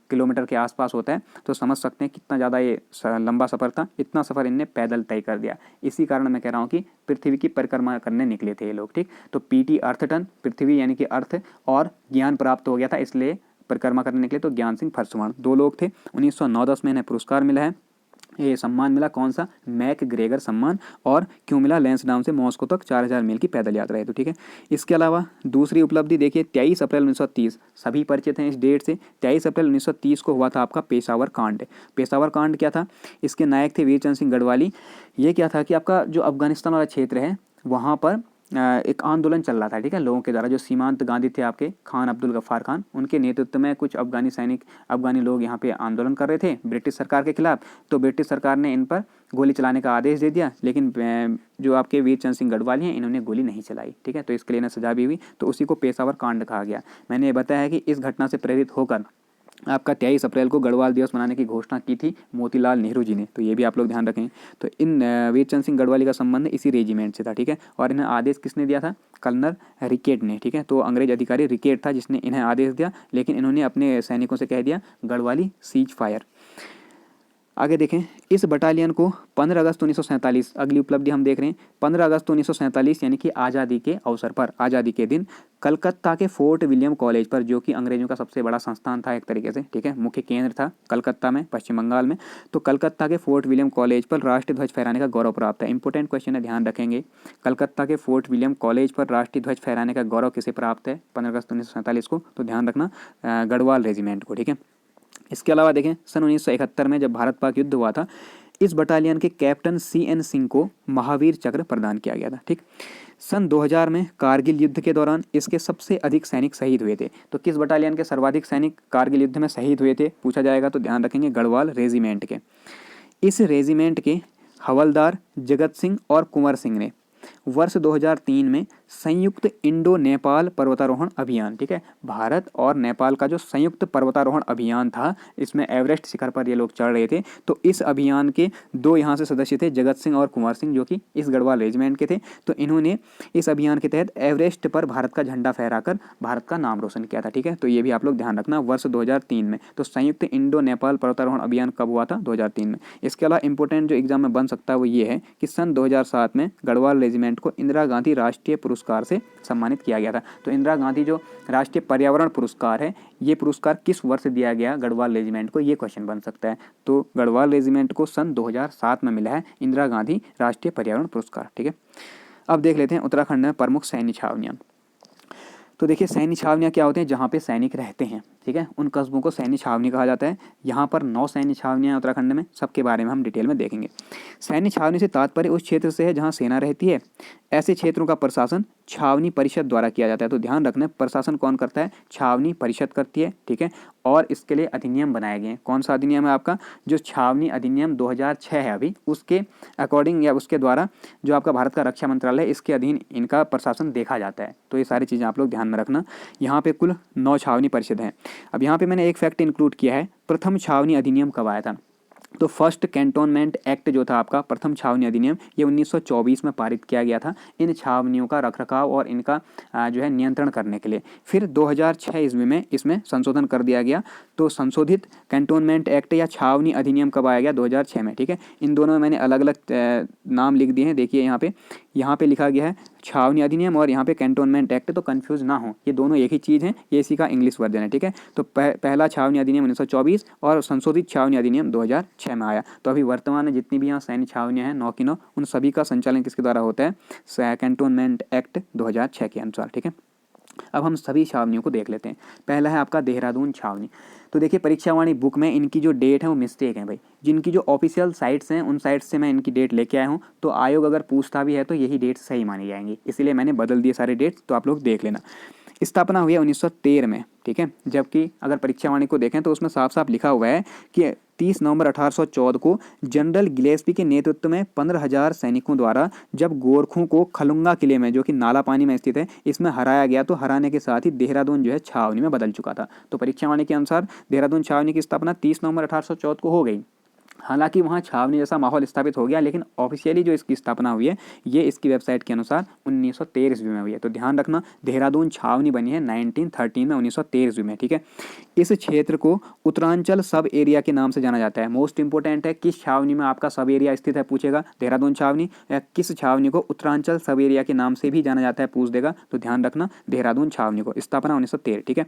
किलोमीटर के आसपास होता है, तो समझ सकते हैं कितना ज़्यादा ये लंबा सफ़र था। इतना सफ़र इनने पैदल तय कर दिया। इसी कारण मैं कह रहा हूँ कि पृथ्वी की परिक्रमा करने निकले थे ये लोग। ठीक, तो पीटी अर्थटन, पृथ्वी यानी कि अर्थ, और ज्ञान प्राप्त हो गया था इसलिए परिक्रमा करने निकले, तो ज्ञान सिंह फरसवाण 2 लोग थे। 1909-10 में इन्हें पुरस्कार मिला है, ये सम्मान मिला। कौन सा? मैक ग्रेगर सम्मान। और क्यों मिला? लैंसडाउन से मॉस्को तक 4000 मील की पैदल यात्रा है। तो ठीक है, इसके अलावा दूसरी उपलब्धि देखिए, 23 अप्रैल 1930, सभी परिचित हैं इस डेट से। 23 अप्रैल 1930 को हुआ था आपका पेशावर कांड। पेशावर कांड क्या था? इसके नायक थे वीरचंद सिंह गढ़वाली। ये क्या था कि आपका जो अफगानिस्तान वाला क्षेत्र है, वहाँ पर एक आंदोलन चल रहा था। ठीक है, लोगों के द्वारा, जो सीमांत गांधी थे आपके, खान अब्दुल गफ्फार खान, उनके नेतृत्व में कुछ अफगानी सैनिक, अफगानी लोग यहाँ पे आंदोलन कर रहे थे ब्रिटिश सरकार के खिलाफ। तो ब्रिटिश सरकार ने इन पर गोली चलाने का आदेश दे दिया, लेकिन जो आपके वीरचंद सिंह गढ़वाली हैं, इन्होंने गोली नहीं चलाई। ठीक है, तो इसके लिए इन्हें सजा भी हुई, तो उसी को पेशावर कांड कहा गया। मैंने ये बताया है कि इस घटना से प्रेरित होकर आपका 23 अप्रैल को गढ़वाल दिवस मनाने की घोषणा की थी मोतीलाल नेहरू जी ने, तो ये भी आप लोग ध्यान रखें। तो इन वीरचंद सिंह गढ़वाली का संबंध इसी रेजिमेंट से था। ठीक है, और इन्हें आदेश किसने दिया था? कर्नल रिकेट ने। ठीक है, तो अंग्रेज अधिकारी रिकेट था जिसने इन्हें आदेश दिया, लेकिन इन्होंने अपने सैनिकों से कह दिया गढ़वाली सीज फायर। आगे देखें, इस बटालियन को 15 अगस्त 1947, अगली उपलब्धि हम देख रहे हैं, 15 अगस्त 1947 यानी कि आज़ादी के अवसर पर, आज़ादी के दिन कलकत्ता के फोर्ट विलियम कॉलेज पर, जो कि अंग्रेजों का सबसे बड़ा संस्थान था एक तरीके से, ठीक है, मुख्य केंद्र था कलकत्ता में, पश्चिम बंगाल में, तो कलकत्ता के फोर्ट विलियम कॉलेज पर राष्ट्रीय ध्वज फहराने का गौरव प्राप्त है। इंपॉर्टेंट क्वेश्चन है, ध्यान रखेंगे, कलकत्ता के फोर्ट विलियम कॉलेज पर राष्ट्रीय ध्वज फहराने का गौरव किसे प्राप्त है 15 अगस्त 1947 को, तो ध्यान रखना गढ़वाल रेजिमेंट को, ठीक है। इसके अलावा देखें, सन 1971 में जब भारत पाक युद्ध हुआ था, इस बटालियन के कैप्टन CN सिंह को महावीर चक्र प्रदान किया गया था, ठीक। सन 2000 में कारगिल युद्ध के दौरान इसके सबसे अधिक सैनिक शहीद हुए थे, तो किस बटालियन के सर्वाधिक सैनिक कारगिल युद्ध में शहीद हुए थे पूछा जाएगा, तो ध्यान रखेंगे गढ़वाल रेजिमेंट के। इस रेजिमेंट के हवलदार जगत सिंह और कुंवर सिंह ने वर्ष 2003 में संयुक्त इंडो नेपाल पर्वतारोहण अभियान, ठीक है, भारत और नेपाल का जो संयुक्त पर्वतारोहण अभियान था, इसमें एवरेस्ट शिखर पर ये लोग चढ़ रहे थे, तो इस अभियान के 2 यहाँ से सदस्य थे, जगत सिंह और कुंवर सिंह, जो कि इस गढ़वाल रेजिमेंट के थे। तो इन्होंने इस अभियान के तहत एवरेस्ट पर भारत का झंडा फहराकर भारत का नाम रोशन किया था, ठीक है। तो ये भी आप लोग ध्यान रखना, वर्ष 2003 में। तो संयुक्त इंडो नेपाल पर्वतारोहण अभियान कब हुआ था, 2003 में। इसके अलावा इंपॉर्टेंट जो एग्जाम में बन सकता है वो ये है कि सन 2007 में गढ़वाल रेजिमेंट को इंदिरा गांधी राष्ट्रीय पुरस्कार से सम्मानित किया गया था। तो इंदिरा गांधी जो राष्ट्रीय पर्यावरण पुरस्कार है, ये पुरस्कार किस वर्ष दिया गया गढ़वाल रेजिमेंट को, ये क्वेश्चन बन सकता है। तो गढ़वाल रेजिमेंट को सन 2007 में मिला है इंदिरा गांधी राष्ट्रीय पर्यावरण पुरस्कार, ठीक है। अब देख लेते हैं उत्तराखंड में प्रमुख सैन्य छावनियाँ। तो देखिए, सैन्य छावनियाँ क्या होते हैं, जहाँ पे सैनिक रहते हैं, ठीक है, उन कस्बों को सैन्य छावनी कहा जाता है। यहाँ पर 9 सैन्य छावनियाँ उत्तराखंड में, सबके बारे में हम डिटेल में देखेंगे। सैन्य छावनी से तात्पर्य उस क्षेत्र से है जहाँ सेना रहती है। ऐसे क्षेत्रों का प्रशासन छावनी परिषद द्वारा किया जाता है। तो ध्यान रखना, प्रशासन कौन करता है, छावनी परिषद करती है, ठीक है। और इसके लिए अधिनियम बनाए गए हैं। कौन सा अधिनियम है आपका, जो छावनी अधिनियम 2006 है अभी, उसके अकॉर्डिंग या उसके द्वारा जो आपका भारत का रक्षा मंत्रालय, इसके अधीन इनका प्रशासन देखा जाता है। तो ये सारी चीज़ें आप लोग ध्यान में रखना। यहाँ पे कुल 9 छावनी परिषद हैं। अब यहाँ पे मैंने एक फैक्ट इंक्लूड किया है, प्रथम छावनी अधिनियम कब आया था। तो फर्स्ट कैंटोनमेंट एक्ट जो था आपका, प्रथम छावनी अधिनियम, ये 1924 में पारित किया गया था इन छावनियों का रखरखाव और इनका जो है नियंत्रण करने के लिए। फिर 2006 ईस्वी में इसमें संशोधन कर दिया गया। तो संशोधित कैंटोनमेंट एक्ट या छावनी अधिनियम कब आया गया, 2006 में, ठीक है। इन दोनों में मैंने अलग अलग नाम लिख दिए हैं, देखिए यहाँ पे लिखा गया है छावनी अधिनियम और यहाँ पे कैंटोनमेंट एक्ट, तो कंफ्यूज ना हो, ये दोनों एक ही चीज़ है, ये इसी का इंग्लिश वर्जन है, ठीक है। तो पहला छावनी अधिनियम 1924 और संशोधित छावनी अधिनियम 2006 में आया। तो अभी वर्तमान में जितनी भी यहाँ सैन्य छावनियाँ हैं 9 की 9, उन सभी का संचालन किसके द्वारा होता है, कैंटोनमेंट एक्ट 2006 के अनुसार, ठीक है। अब हम सभी छावनियों को देख लेते हैं। पहला है आपका देहरादून छावनी। तो देखिए, परीक्षावाणी बुक में इनकी जो डेट है वो मिस्टेक है भाई। जिनकी जो ऑफिशियल साइट्स हैं उन साइट्स से मैं इनकी डेट लेके आया हूँ, तो आयोग अगर पूछता भी है तो यही डेट सही मानी जाएंगी, इसीलिए मैंने बदल दिए सारे डेट्स, तो आप लोग देख लेना। स्थापना हुई है 1913 में, ठीक है। जबकि अगर परीक्षावाणी को देखें तो उसमें साफ साफ लिखा हुआ है कि 30 नवंबर 1814 को जनरल गिलेस्पी के नेतृत्व में 15,000 सैनिकों द्वारा जब गोरखों को खलुंगा किले में, जो कि नाला पानी में स्थित है, इसमें हराया गया, तो हराने के साथ ही देहरादून जो है छावनी में बदल चुका था। तो परीक्षावाणी के अनुसार देहरादून छावनी की स्थापना 30 नवंबर 1814 को हो गई। हालांकि वहाँ छावनी जैसा माहौल स्थापित हो गया, लेकिन ऑफिशियली जो इसकी स्थापना हुई है ये इसकी वेबसाइट के अनुसार 1913 ईस्वी में हुई है। तो ध्यान रखना, देहरादून छावनी बनी है 1913 में, 1913 ईस्वी में, ठीक है। इस क्षेत्र को उत्तरांचल सब एरिया के नाम से जाना जाता है। मोस्ट इंपोर्टेंट है, किस छावनी में आपका सब एरिया स्थित है पूछेगा, देहरादून छावनी, या किस छावनी को उत्तरांचल सब एरिया के नाम से भी जाना जाता है पूछ देगा, तो ध्यान रखना देहरादून छावनी को, स्थापना 1913, ठीक है।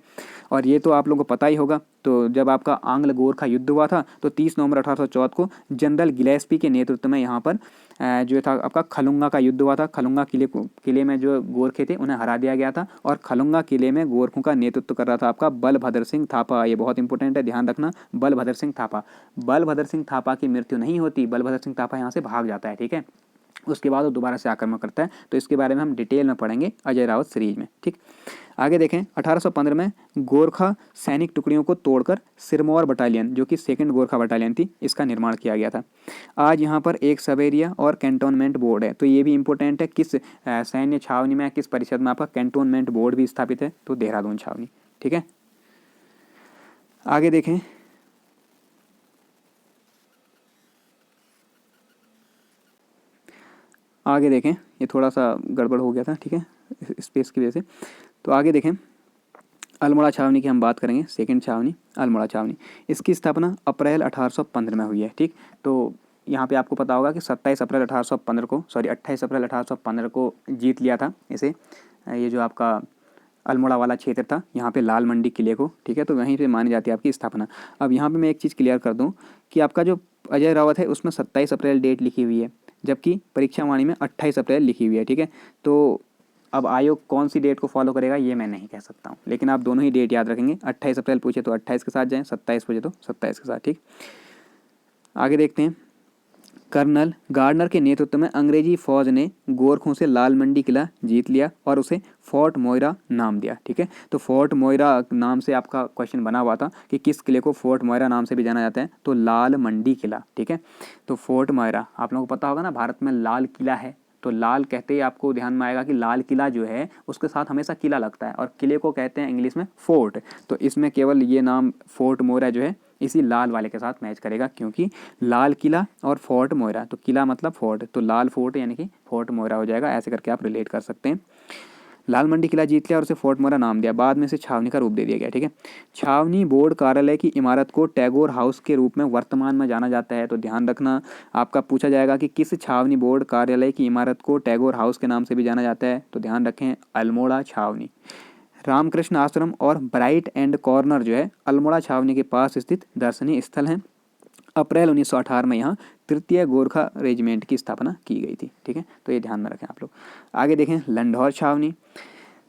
और ये तो आप लोगों को पता ही होगा, तो जब आपका आंग्ल गोरखा युद्ध हुआ था तो 30 नवंबर 1814 को जनरल गिलेस्पी के नेतृत्व में यहाँ पर जो था आपका खलुंगा का युद्ध हुआ था। खलुंगा किले में जो गोरखे थे उन्हें हरा दिया गया था, और खलुंगा किले में गोरखों का नेतृत्व कर रहा था आपका बलभद्र सिंह थापा। ये बहुत इंपॉर्टेंट है, ध्यान रखना, बलभद्र सिंह थापा। बलभद्र सिंह थापा की मृत्यु नहीं होती, बलभद्र सिंह थापा यहाँ से भाग जाता है, ठीक है। उसके बाद वो दोबारा से आक्रमण करता है, तो इसके बारे में हम डिटेल में पढ़ेंगे अजय रावत सीरीज में, ठीक। आगे देखें, 1815 में गोरखा सैनिक टुकड़ियों को तोड़कर सिरमौर बटालियन, जो कि 2nd गोरखा बटालियन थी, इसका निर्माण किया गया था। आज यहाँ पर एक सब एरिया और कैंटोनमेंट बोर्ड है। तो ये भी इंपॉर्टेंट है, किस सैन्य छावनी में, किस परिषद में आपका कैंटोनमेंट बोर्ड भी स्थापित है, तो देहरादून छावनी, ठीक है। आगे देखें, ये थोड़ा सा गड़बड़ हो गया था, ठीक है, स्पेस की वजह से। तो आगे देखें, अल्मोड़ा छावनी की हम बात करेंगे, सेकंड छावनी अल्मोड़ा छावनी। इसकी स्थापना अप्रैल 1815 में हुई है। ठीक, तो यहाँ पे आपको पता होगा कि 28 अप्रैल 1815 को जीत लिया था इसे, ये जो आपका अल्मोड़ा वाला क्षेत्र था, यहाँ पे लाल मंडी किले को। ठीक है, तो वहीं पे मानी जाती है आपकी स्थापना। अब यहाँ पे मैं एक चीज़ क्लियर कर दूँ कि आपका जो अजय रावत है उसमें 27 अप्रैल डेट लिखी हुई है, जबकि परीक्षा वाणी में 28 अप्रैल लिखी हुई है। ठीक है, तो अब आयोग कौन सी डेट को फॉलो करेगा ये मैं नहीं कह सकता हूँ, लेकिन आप दोनों ही डेट याद रखेंगे। 28 अप्रैल पूछे तो 28 के साथ जाएँ, 27 पूछे तो 27 के साथ। ठीक, आगे देखते हैं। कर्नल गार्डनर के नेतृत्व में अंग्रेजी फौज ने गोरखों से लाल मंडी किला जीत लिया और उसे फोर्ट मोइरा नाम दिया। ठीक है, तो फोर्ट मोइरा नाम से आपका क्वेश्चन बना हुआ था कि किस किले को फोर्ट मोइरा नाम से भी जाना जाता है, तो लाल मंडी किला। ठीक है, तो फोर्ट मोइरा आप लोगों को पता होगा ना, भारत में लाल किला है, तो लाल कहते ही आपको ध्यान में आएगा कि लाल किला जो है उसके साथ हमेशा किला लगता है, और किले को कहते हैं इंग्लिश में फोर्ट। तो इसमें केवल ये नाम फोर्ट मोइरा जो है इसी लाल वाले के साथ मैच करेगा, क्योंकि लाल किला और फोर्ट मोइरा, तो किला मतलब फोर्ट, तो लाल फोर्ट यानी कि फोर्ट मोइरा हो जाएगा। ऐसे करके आप रिलेट कर सकते हैं। लाल मंडी किला जीत लिया और उसे फोर्ट मोइरा नाम दिया, बाद में इसे छावनी का रूप दे दिया गया। ठीक है, छावनी बोर्ड कार्यालय की इमारत को टैगोर हाउस के रूप में वर्तमान में जाना जाता है। तो ध्यान रखना, आपका पूछा जाएगा कि किस छावनी बोर्ड कार्यालय की इमारत को टैगोर हाउस के नाम से भी जाना जाता है, तो ध्यान रखें अल्मोड़ा छावनी। रामकृष्ण आश्रम और ब्राइट एंड कॉर्नर जो है अल्मोड़ा छावनी के पास स्थित दर्शनीय स्थल हैं। अप्रैल 1918 में यहाँ तृतीय गोरखा रेजिमेंट की स्थापना की गई थी। ठीक है, तो ये ध्यान में रखें आप लोग। आगे देखें लंढौर छावनी।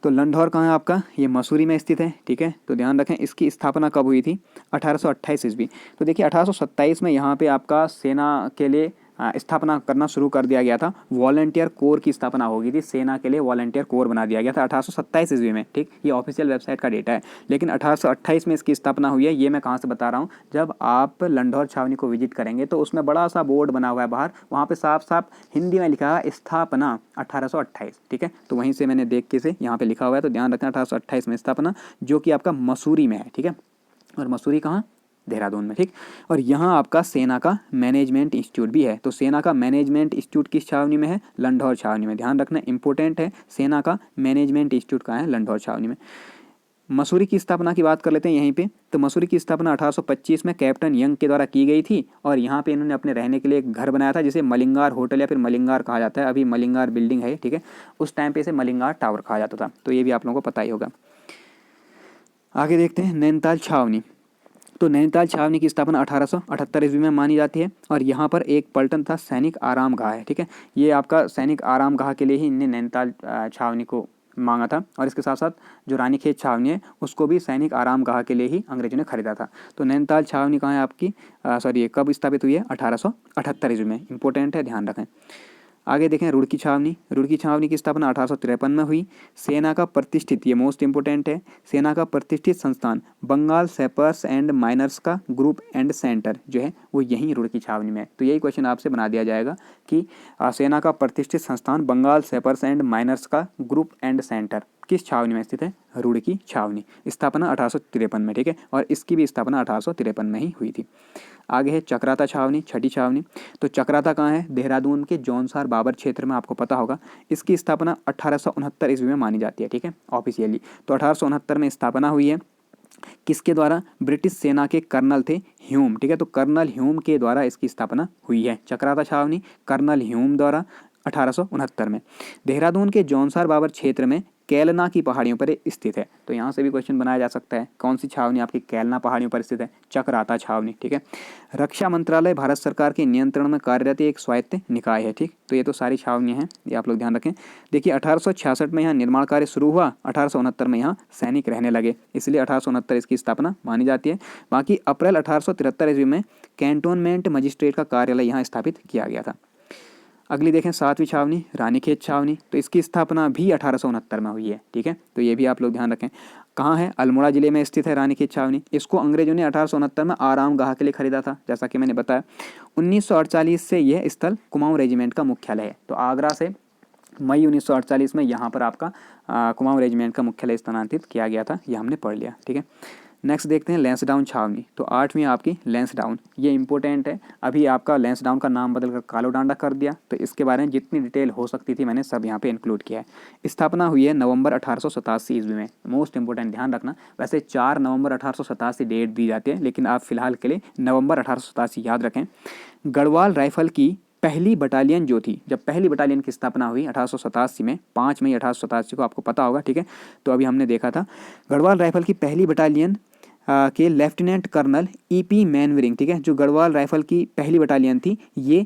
तो लंढौर कहाँ है आपका, ये मसूरी में स्थित है। ठीक है, तो ध्यान रखें इसकी स्थापना कब हुई थी, 1828 ईस्वी। तो देखिए 1827 में यहाँ पे आपका सेना के लिए स्थापना करना शुरू कर दिया गया था, वॉलंटियर कोर की स्थापना हो गई थी, सेना के लिए वॉलंटियर कोर बना दिया गया था 1827 ईस्वी में। ठीक, ये ऑफिशियल वेबसाइट का डेटा है, लेकिन 1828 में इसकी स्थापना हुई है। ये मैं कहाँ से बता रहा हूँ, जब आप लंढौर छावनी को विजिट करेंगे तो उसमें बड़ा सा बोर्ड बना हुआ है बाहर, वहाँ पे साफ साफ हिंदी में लिखा है स्थापना 1828। ठीक है, तो वहीं से मैंने देख के से यहाँ पे लिखा हुआ है, तो ध्यान रखना 1828 में स्थापना, जो कि आपका मसूरी में है। ठीक है, और मसूरी कहाँ, देहरादून में। ठीक, और यहाँ आपका सेना का मैनेजमेंट इंस्टीट्यूट भी है। तो सेना का मैनेजमेंट इंस्टीट्यूट किस छावनी में है, लंढौर छावनी में। ध्यान रखना इंपॉर्टेंट है, सेना का मैनेजमेंट इंस्टीट्यूट कहाँ है, लंढौर छावनी में। मसूरी की स्थापना की बात कर लेते हैं यहीं पे। तो मसूरी की स्थापना 1825 में कैप्टन यंग के द्वारा की गई थी, और यहाँ पे इन्होंने अपने रहने के लिए एक घर बनाया था जिसे मलिंगार होटल या फिर मलिंगार कहा जाता है। अभी मलिंगार बिल्डिंग है। ठीक है, उस टाइम पे इसे मलिंगार टावर कहा जाता था, तो ये भी आप लोगों को पता ही होगा। आगे देखते हैं नैनीताल छावनी। तो नैनीताल छावनी की स्थापना 1878 ईस्वी में मानी जाती है, और यहाँ पर एक पलटन था सैनिक आराम गाह है। ठीक है, ये आपका सैनिक आराम गाह के लिए ही इनने नैनीताल छावनी को मांगा था, और इसके साथ साथ जो रानीखेत छावनी है उसको भी सैनिक आराम गाह के लिए ही अंग्रेजों ने खरीदा था। तो नैनीताल छावनी कहाँ है आपकी, सॉरी कब स्थापित हुई है, 1878 ईस्वी में। इंपॉर्टेंट है, ध्यान रखें। आगे देखें रुड़की छावनी। रुड़की छावनी की स्थापना 1853 में हुई। सेना का प्रतिष्ठित, ये मोस्ट इंपोर्टेंट है, सेना का प्रतिष्ठित संस्थान बंगाल सैपर्स एंड माइनर्स का ग्रुप एंड सेंटर जो है वो यहीं रुड़की छावनी में है। तो यही क्वेश्चन आपसे बना दिया जाएगा कि सेना का प्रतिष्ठित संस्थान बंगाल सैपर्स एंड माइनर्स का ग्रुप एंड सेंटर किस छावनी में स्थित है, रुड़की छावनी। स्थापना 1853 में। ठीक है, और इसकी भी स्थापना 1853 में ही हुई थी। आगे है चक्राता छावनी, छठी छावनी। तो चक्राता कहाँ है, देहरादून के जौनसार बाबर क्षेत्र में, आपको पता होगा। इसकी स्थापना 1869 ईस्वी में मानी जाती है। ठीक है, ऑफिशियली। तो 1869 में स्थापना हुई है, किसके द्वारा, ब्रिटिश सेना के कर्नल थे ह्यूम। ठीक है, तो कर्नल ह्यूम के द्वारा इसकी स्थापना हुई है, चक्राता छावनी कर्नल ह्यूम द्वारा 1869 में। देहरादून के जौनसार बाबर क्षेत्र में कैलना की पहाड़ियों पर स्थित है। तो यहाँ से भी क्वेश्चन बनाया जा सकता है, कौन सी छावनी आपकी कैलना पहाड़ियों पर स्थित है, चक्राता छावनी। ठीक है, रक्षा मंत्रालय भारत सरकार के नियंत्रण में कार्यरत एक स्वायत्त निकाय है। ठीक, तो ये तो सारी छावनियाँ हैं, ये आप लोग ध्यान रखें। देखिए 1866 में यहाँ निर्माण कार्य शुरू हुआ, 1869 में यहाँ सैनिक रहने लगे, इसलिए 1869 इसकी स्थापना मानी जाती है। बाकी अप्रैल 1873 ईस्वी में कैंटोनमेंट मजिस्ट्रेट का कार्यालय यहाँ स्थापित किया गया था। अगली देखें सातवीं छावनी रानीखेत छावनी। तो इसकी स्थापना भी 1869 में हुई है। ठीक है, तो ये भी आप लोग ध्यान रखें। कहाँ है, अल्मोड़ा जिले में स्थित है रानीखेत छावनी। इसको अंग्रेजों ने 1869 में आराम गाह के लिए खरीदा था, जैसा कि मैंने बताया। 1948 से यह स्थल कुमाऊं रेजिमेंट का मुख्यालय है। तो आगरा से मई 1948 में यहाँ पर आपका कुमाऊं रेजिमेंट का मुख्यालय स्थानांतरित किया गया था, यह हमने पढ़ लिया। ठीक है, नेक्स्ट देखते हैं लैंसडाउन छावनी। तो 8वीं आपकी लैंसडाउन, ये इंपॉर्टेंट है। अभी आपका लैंसडाउन का नाम बदलकर कालोडांडा कर दिया, तो इसके बारे में जितनी डिटेल हो सकती थी मैंने सब यहाँ पे इंक्लूड किया है। स्थापना हुई है नवंबर 1887 ईस्वी में। मोस्ट इंपॉर्टेंट, ध्यान रखना, वैसे 4 नवंबर 1887 डेट दी जाती है, लेकिन आप फिलहाल के लिए नवंबर 1887 याद रखें। गढ़वाल राइफल की पहली बटालियन जो थी, जब पहली बटालियन की स्थापना हुई 1887 में, 5 मई 1887 को, आपको पता होगा, ठीक है। तो अभी हमने देखा था गढ़वाल राइफल की पहली बटालियन के लेफ्टिनेंट कर्नल ईपी मैनवरिंग, ठीक है, जो गढ़वाल राइफल की पहली बटालियन थी, ये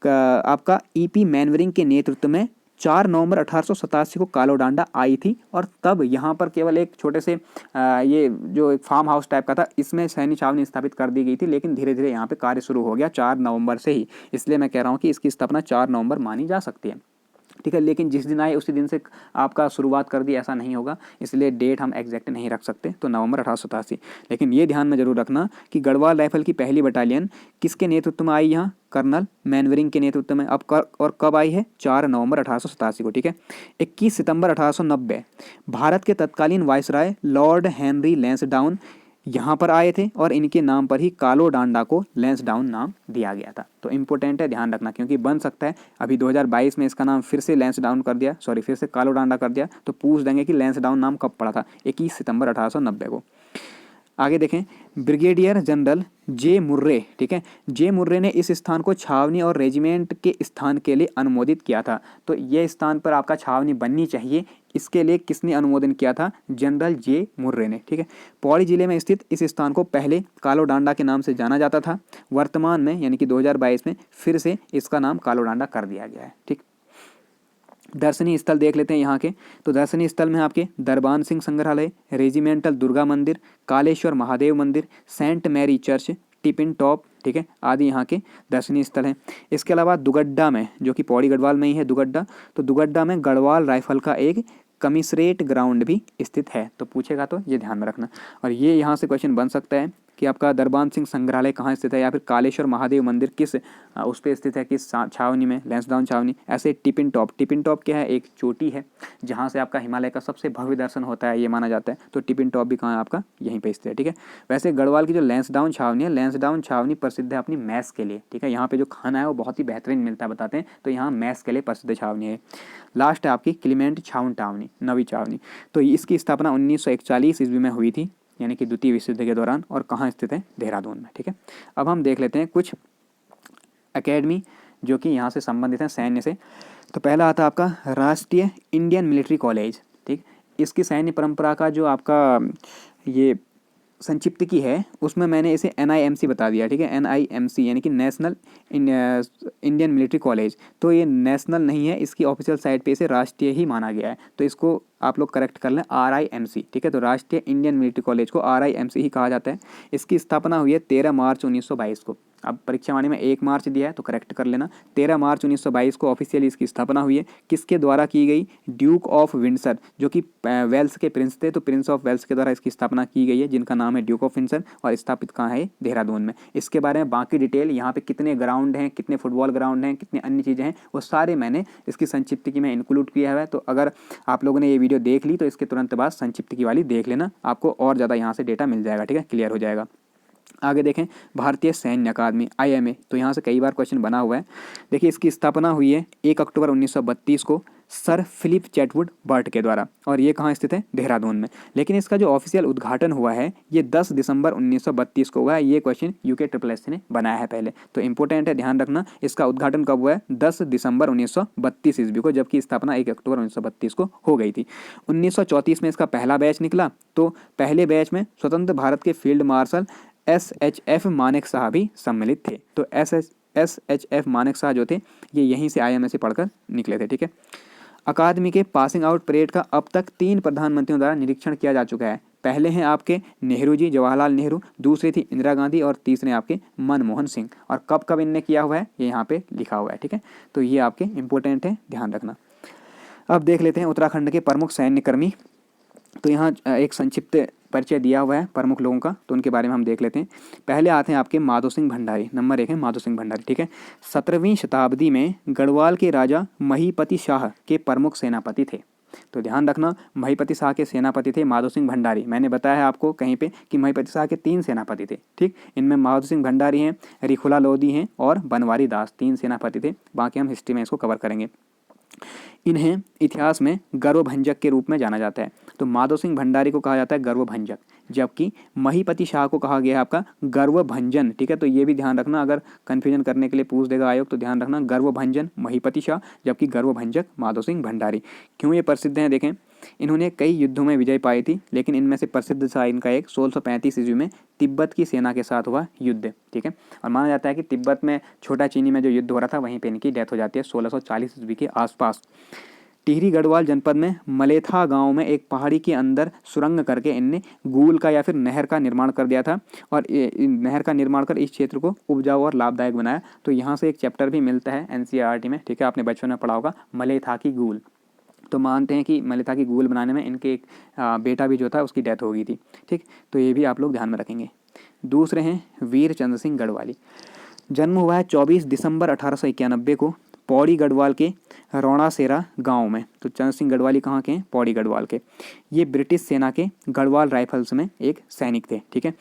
आपका ईपी मैनवरिंग के नेतृत्व में 4 नवंबर 1887 को कालोडांडा आई थी। और तब यहाँ पर केवल एक छोटे से ये जो एक फार्म हाउस टाइप का था, इसमें सैन्य छावनी स्थापित कर दी गई थी, लेकिन धीरे धीरे यहाँ पे कार्य शुरू हो गया 4 नवंबर से ही। इसलिए मैं कह रहा हूँ कि इसकी स्थापना 4 नवंबर मानी जा सकती है, ठीक है। लेकिन जिस दिन आए उसी दिन से आपका शुरुआत कर दी, ऐसा नहीं होगा, इसलिए डेट हम एग्जैक्ट नहीं रख सकते। तो नवंबर 1887। लेकिन ये ध्यान में जरूर रखना कि गढ़वाल राइफल की पहली बटालियन किसके नेतृत्व में आई, यहाँ कर्नल मैनवरिंग के नेतृत्व में। अब और कब आई है, 4 नवंबर 1887 को, ठीक है। 21 सितंबर 1890 भारत के तत्कालीन वायसराय लॉर्ड हेनरी लैंसडाउन यहाँ पर आए थे, और इनके नाम पर ही कालोडांडा को लैंसडाउन नाम दिया गया था। तो इंपॉर्टेंट है, ध्यान रखना, क्योंकि बन सकता है अभी 2022 में इसका नाम फिर से लैंसडाउन कर दिया, सॉरी फिर से कालोडांडा कर दिया, तो पूछ देंगे कि लैंसडाउन नाम कब पड़ा था, 21 सितंबर 1890 को। आगे देखें, ब्रिगेडियर जनरल जे मुर्रे, ठीक है, जे मुर्रे ने इस स्थान को छावनी और रेजिमेंट के स्थान के लिए अनुमोदित किया था। तो ये स्थान पर आपका छावनी बननी चाहिए, इसके लिए किसने अनुमोदन किया था, जनरल जे मुर्रे ने, ठीक है। पौड़ी जिले में स्थित इस स्थान को पहले कालोडांडा के नाम से जाना जाता था। वर्तमान में यानी कि 2022 में फिर से इसका नाम कालोडांडा कर दिया गया है, ठीक। दर्शनीय स्थल देख लेते हैं यहाँ के। तो दर्शनीय स्थल में आपके दरबान सिंह संग्रहालय, रेजिमेंटल दुर्गा मंदिर, कालेश्वर महादेव मंदिर, Saint Mary church, Tiffin Top, ठीक है, आदि यहाँ के दर्शनीय स्थल हैं। इसके अलावा दुगड्डा में, जो कि पौड़ी गढ़वाल में ही है दुगड्डा, तो दुगड्डा में गढ़वाल राइफल का एक कमिश्रेट ग्राउंड भी स्थित है। तो पूछेगा तो ये ध्यान में रखना। और ये यहाँ से क्वेश्चन बन सकता है कि आपका दरबान सिंह संग्रहालय कहाँ स्थित है, या फिर कालेश्वर महादेव मंदिर किस उस पर स्थित है, किस छावनी में, लैंसडाउन छावनी। ऐसे टिपिन टॉप, टिपिन टॉप क्या है, एक चोटी है जहाँ से आपका हिमालय का सबसे भव्य दर्शन होता है, ये माना जाता है। तो टिपिन टॉप भी कहाँ है, आपका यहीं पे स्थित है, ठीक है। वैसे गढ़वाल की जो लैंसडाउन छावनी है, लैंसडाउन छावनी प्रसिद्ध है अपनी मैस के लिए, ठीक है। यहाँ पे जो खाना है वो बहुत ही बेहतरीन मिलता है, बताते हैं। तो यहाँ मैस के लिए प्रसिद्ध छावनी है। लास्ट है आपकी क्लीमेंट छाउन छावनी, नवी छावनी। तो इसकी स्थापना 1941 ईस्वी में हुई थी, यानी कि द्वितीय विश्व युद्ध के दौरान, और कहाँ स्थित है, देहरादून में, ठीक है। अब हम देख लेते हैं कुछ एकेडमी जो कि यहाँ से संबंधित हैं सैन्य से। तो पहला आता है आपका राष्ट्रीय इंडियन मिलिट्री कॉलेज, ठीक। इसकी सैन्य परंपरा का जो आपका ये संक्षिप्त की है, उसमें मैंने इसे NIMC बता दिया, ठीक है। NIMC यानी कि नेशनल इंडियन मिलिट्री कॉलेज। तो ये नेशनल नहीं है, इसकी ऑफिशियल साइट पे इसे राष्ट्रीय ही माना गया है। तो इसको आप लोग करेक्ट कर लें, RIMC, ठीक है। तो राष्ट्रीय इंडियन मिलिट्री कॉलेज को RIMC ही कहा जाता है। इसकी स्थापना हुई है 13 मार्च 1922 को। अब परीक्षा वाणी में 1 मार्च दिया है, तो करेक्ट कर लेना। 13 मार्च 1922 को ऑफिशियली इसकी स्थापना हुई है। किसके द्वारा की गई, ड्यूक ऑफ विंडसर, जो कि वेल्स के प्रिंस थे, तो प्रिंस ऑफ वेल्स के द्वारा इसकी स्थापना की गई है, जिनका नाम है ड्यूक ऑफ विंडसर, और स्थापित कहाँ है, देहरादून में। इसके बारे में बाकी डिटेल, यहाँ पे कितने ग्राउंड हैं, कितने फुटबॉल ग्राउंड हैं, कितनी अन्य चीज़ें हैं, वो सारे मैंने इसकी संक्षिप्त की में इंक्लूड किया है। तो अगर आप लोगों ने ये वीडियो देख ली तो इसके तुरंत बाद संक्षिप्त की वाली देख लेना, आपको और ज़्यादा यहाँ से डेटा मिल जाएगा, ठीक है, क्लियर हो जाएगा। आगे देखें, भारतीय सैन्य अकादमी IMA। तो यहाँ से कई बार क्वेश्चन बना हुआ है। देखिए, इसकी स्थापना हुई है 1 अक्टूबर 1932 को सर फिलिप चैटवुड बर्ट के द्वारा, और ये कहाँ स्थित है, देहरादून में। लेकिन इसका जो ऑफिशियल उद्घाटन हुआ है ये 10 दिसंबर 1932 को हुआ है। ये क्वेश्चन UK SSS ने बनाया है पहले, तो इंपॉर्टेंट है, ध्यान रखना। इसका उद्घाटन कब हुआ है, 10 दिसंबर 1932 ईस्वी को, जबकि स्थापना 1 अक्टूबर 1932 को हो गई थी। 1934 में इसका पहला बैच निकला। तो पहले बैच में स्वतंत्र भारत के field marshal SHF Manek Shah भी सम्मिलित थे। तो SHF मानेक शाह जो थे, ये यहीं से IMA से पढ़कर निकले थे, ठीक है। अकादमी के पासिंग आउट परेड का अब तक 3 प्रधानमंत्रियों द्वारा निरीक्षण किया जा चुका है। पहले हैं आपके नेहरू जी, जवाहरलाल नेहरू, दूसरी थी इंदिरा गांधी, और तीसरे आपके मनमोहन सिंह। और कब कब इनने किया हुआ है, ये यहाँ पे लिखा हुआ है, ठीक है। तो ये आपके इंपॉर्टेंट है, ध्यान रखना। अब देख लेते हैं उत्तराखंड के प्रमुख सैन्य कर्मी। तो यहाँ एक संक्षिप्त परिचय दिया हुआ है प्रमुख लोगों का, तो उनके बारे में हम देख लेते हैं। पहले आते हैं आपके माधो सिंह भंडारी, नंबर 1 है माधो सिंह भंडारी, ठीक है। 17वीं शताब्दी में गढ़वाल के राजा महीपति शाह के प्रमुख सेनापति थे। तो ध्यान रखना, महीपति शाह के सेनापति थे माधो सिंह भंडारी। मैंने बताया है आपको कहीं पे कि महीपति शाह के 3 सेनापति थे, ठीक। इनमें माधो सिंह भंडारी हैं, रिखुला लोधी हैं और बनवारी दास, 3 सेनापति थे। बाकी हम हिस्ट्री में इसको कवर करेंगे। इन्हें इतिहास में गर्वभंजक के रूप में जाना जाता है। तो माधो सिंह भंडारी को कहा जाता है गर्वभंजक, जबकि महीपति शाह को कहा गया है आपका गर्वभंजन, ठीक है। तो ये भी ध्यान रखना, अगर कन्फ्यूजन करने के लिए पूछ देगा आयोग तो ध्यान रखना, गर्वभंजन महीपति शाह, जबकि गर्वभंजक माधो सिंह भंडारी। क्यों ये प्रसिद्ध हैं, देखें, इन्होंने कई युद्धों में विजय पाई थी, लेकिन इनमें से प्रसिद्ध था इनका एक 1635 ईस्वी में तिब्बत की सेना के साथ हुआ युद्ध, ठीक है। और माना जाता है कि तिब्बत में छोटा चीनी में जो युद्ध हो रहा था वहीं पे इनकी डेथ हो जाती है 1640 ईस्वी के आसपास। टिहरी गढ़वाल जनपद में मलेथा गांव में एक पहाड़ी के अंदर सुरंग करके इनने गूल का या फिर नहर का निर्माण कर दिया था, और नहर का निर्माण कर इस क्षेत्र को उपजाऊ और लाभदायक बनाया। तो यहाँ से एक चैप्टर भी मिलता है एनसीईआरटी में, ठीक है, आपने बचपन में पढ़ा होगा, मलेथा की गूल। तो मानते हैं कि मलेथा की गूल बनाने में इनके एक बेटा भी जो था उसकी डेथ हो गई थी, ठीक। तो ये भी आप लोग ध्यान में रखेंगे। दूसरे हैं वीर चंद्र सिंह गढ़वाली। जन्म हुआ है 24 दिसंबर 1891 को पौड़ी गढ़वाल के रोणासेरा गांव में। तो चंद्र सिंह गढ़वाली कहाँ के हैं? पौड़ी गढ़वाल के। ये ब्रिटिश सेना के गढ़वाल राइफल्स में एक सैनिक थे, ठीक है।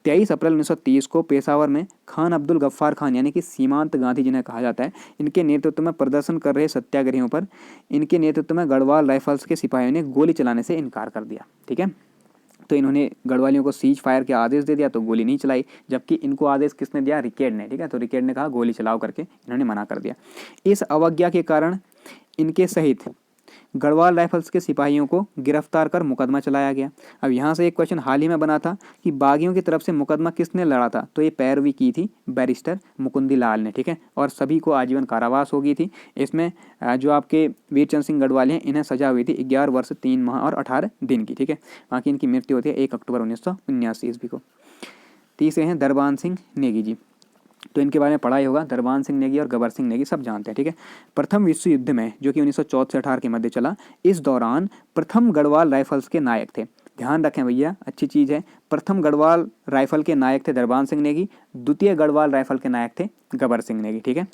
23 अप्रैल 1930 को पेशावर में खान अब्दुल गफ्फार खान यानी कि सीमांत गांधी जिन्हें कहा जाता है, इनके नेतृत्व में प्रदर्शन कर रहे सत्याग्रहियों पर इनके नेतृत्व में गढ़वाल राइफल्स के सिपाहियों ने गोली चलाने से इनकार कर दिया, ठीक है। तो इन्होंने गढ़वालियों को सीज फायर के आदेश दे दिया तो गोली नहीं चलाई, जबकि इनको आदेश किसने दिया? रिकेट ने, ठीक है। तो रिकेट ने कहा गोली चलाओ करके, इन्होंने मना कर दिया। इस अवज्ञा के कारण इनके सहित गढ़वाल राइफल्स के सिपाहियों को गिरफ्तार कर मुकदमा चलाया गया। अब यहाँ से एक क्वेश्चन हाल ही में बना था कि बागियों की तरफ से मुकदमा किसने लड़ा था? तो ये पैरवी की थी बैरिस्टर मुकुंदी लाल ने, ठीक है। और सभी को आजीवन कारावास हो गई थी। इसमें जो आपके वीरचंद सिंह गढ़वाली हैं इन्हें सजा हुई थी 11 वर्ष 3 माह और 18 दिन की, ठीक है। बाकी इनकी मृत्यु होती है 1 अक्टूबर 1979 ईस्वी को। तीसरे हैं दरबान सिंह नेगी जी। तो इनके बारे में पढ़ा ही होगा, दरबान सिंह नेगी और गबर सिंह नेगी सब जानते हैं, ठीक है। प्रथम विश्व युद्ध में जो कि 1914 से 18 के मध्य चला, इस दौरान प्रथम गढ़वाल राइफल्स के नायक थे। ध्यान रखें भैया, अच्छी चीज़ है। प्रथम गढ़वाल राइफल के नायक थे दरबान सिंह नेगी, द्वितीय गढ़वाल राइफल के नायक थे गबर सिंह नेगी, ठीक है।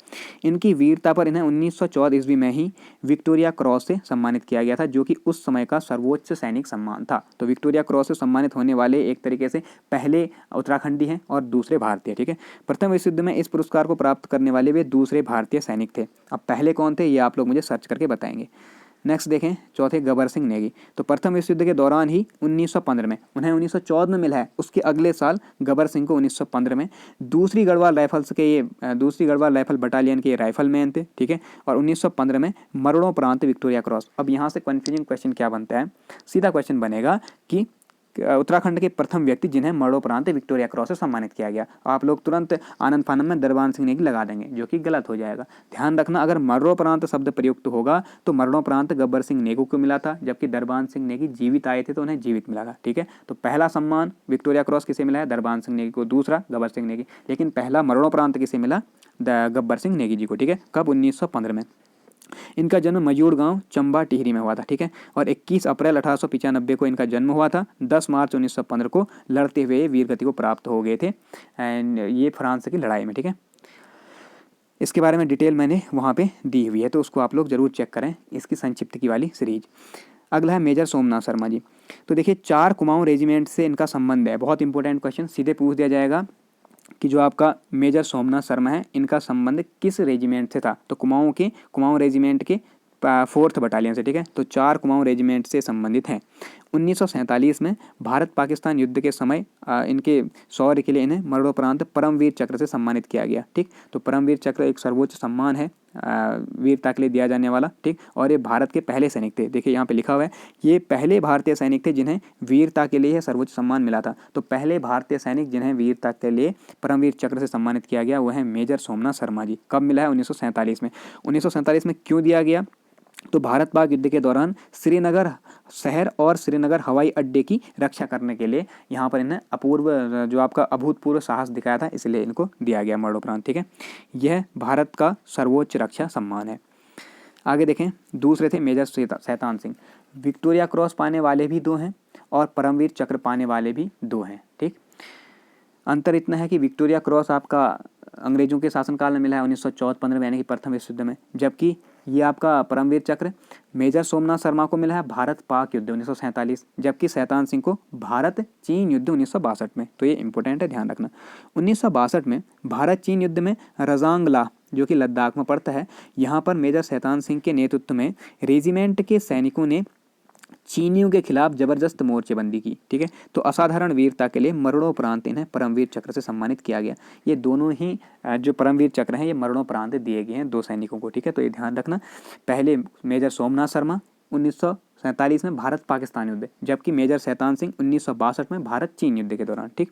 इनकी वीरता पर इन्हें 1914 ईस्वी में ही विक्टोरिया क्रॉस से सम्मानित किया गया था, जो कि उस समय का सर्वोच्च सैनिक सम्मान था। तो विक्टोरिया क्रॉस से सम्मानित होने वाले एक तरीके से पहले उत्तराखंडी हैं और दूसरे भारतीय, ठीक है। प्रथम विश्व युद्ध में इस पुरस्कार को प्राप्त करने वाले वे दूसरे भारतीय सैनिक थे। अब पहले कौन थे ये आप लोग मुझे सर्च करके बताएंगे। नेक्स्ट देखें, चौथे गबर सिंह नेगी। तो प्रथम विश्व युद्ध के दौरान ही 1915 में, उन्हें 1914 में मिला है, उसके अगले साल गबर सिंह को 1915 में दूसरी गढ़वाल राइफल्स के ये दूसरी गढ़वाल राइफल बटालियन के राइफल मैन थे, ठीक है। और 1915 में मरणोपरांत विक्टोरिया क्रॉस। अब यहाँ से कन्फ्यूजिंग क्वेश्चन क्या बनता है? सीधा क्वेश्चन बनेगा कि उत्तराखंड के प्रथम व्यक्ति जिन्हें मरणोपरांत विक्टोरिया क्रॉस से सम्मानित किया गया। आप लोग तुरंत आनंद फानंद में दरबान सिंह नेगी लगा देंगे, जो कि गलत हो जाएगा। ध्यान रखना, अगर मरणोपरांत शब्द प्रयुक्त होगा तो मरणोपरांत गब्बर सिंह नेगी को मिला था, जबकि दरबान सिंह नेगी जीवित आए थे तो उन्हें जीवित मिला था, ठीक है। तो पहला सम्मान विक्टोरिया क्रॉस किसे मिला है? दरबान सिंह नेगी को, दूसरा गब्बर सिंह नेगी, लेकिन पहला मरणोपरांत किसे मिला? गब्बर सिंह नेगी जी को, ठीक है। कब? 1915 में। इनका जन्म मयूर गांव चंबा टिहरी में हुआ था, ठीक है। और 21 अप्रैल 1895 को इनका जन्म हुआ था। 10 मार्च 1915 को लड़ते हुए वीरगति को प्राप्त हो गए थे, एंड ये फ्रांस की लड़ाई में, ठीक है। इसके बारे में डिटेल मैंने वहाँ पे दी हुई है, तो उसको आप लोग जरूर चेक करें, इसकी संक्षिप्त की वाली सीरीज। अगला है मेजर सोमनाथ शर्मा जी। तो देखिए, 4 कुमाऊं रेजिमेंट से इनका संबंध है। बहुत इंपॉर्टेंट क्वेश्चन सीधे पूछ दिया जाएगा कि जो आपका मेजर सोमनाथ शर्मा है इनका संबंध किस रेजिमेंट से था? तो कुमाऊं रेजिमेंट के 4th बटालियन से, ठीक है। तो 4 कुमाऊं रेजिमेंट से संबंधित हैं। 1947 में भारत पाकिस्तान युद्ध के समय इनके शौर्य के लिए इन्हें मरणोपरांत परमवीर चक्र से सम्मानित किया गया, ठीक। तो परमवीर चक्र एक सर्वोच्च सम्मान है वीरता के लिए दिया जाने वाला, ठीक। और ये भारत के पहले सैनिक थे। देखिए यहाँ पे लिखा हुआ है, ये पहले भारतीय सैनिक थे जिन्हें वीरता के लिए सर्वोच्च सम्मान मिला था। तो पहले भारतीय सैनिक जिन्हें वीरता के लिए परमवीर चक्र से सम्मानित किया गया वह है मेजर सोमनाथ शर्मा जी। कब मिला है? 1947 में। 1947 में क्यों दिया गया? तो भारत पाक युद्ध के दौरान श्रीनगर शहर और श्रीनगर हवाई अड्डे की रक्षा करने के लिए यहाँ पर इन्हें अपूर्व जो आपका अभूतपूर्व साहस दिखाया था, इसलिए इनको दिया गया मरणोपरांत, ठीक है। यह भारत का सर्वोच्च रक्षा सम्मान है। आगे देखें, दूसरे थे major Shaitan Singh. Victoria cross पाने वाले भी 2 हैं और परमवीर चक्र पाने वाले भी 2 हैं, ठीक। अंतर इतना है कि विक्टोरिया क्रॉस आपका अंग्रेजों के शासनकाल में मिला है 1914-15 में, यानी कि प्रथम विश्व युद्ध में, जबकि ये आपका परमवीर चक्र मेजर सोमनाथ शर्मा को मिला है भारत पाक युद्ध 1947, जबकि शैतान सिंह को भारत चीन युद्ध 1962 में। तो ये इंपॉर्टेंट है, ध्यान रखना। 1962 में भारत चीन युद्ध में रजांगला जो कि लद्दाख में पड़ता है, यहाँ पर मेजर शैतान सिंह के नेतृत्व में रेजिमेंट के सैनिकों ने चीनियों के खिलाफ जबरदस्त मोर्चेबंदी की। ठीक है, तो असाधारण वीरता के लिए मरणोपरांत इन्हें परमवीर चक्र से सम्मानित किया गया। ये दोनों ही जो परमवीर चक्र हैं ये मरणोपरांत दिए गए हैं दो सैनिकों को। ठीक है, तो ये ध्यान रखना। पहले मेजर सोमनाथ शर्मा 1947 में भारत पाकिस्तान युद्ध, जबकि मेजर शैतान सिंह 1962 में भारत चीन युद्ध के दौरान। ठीक,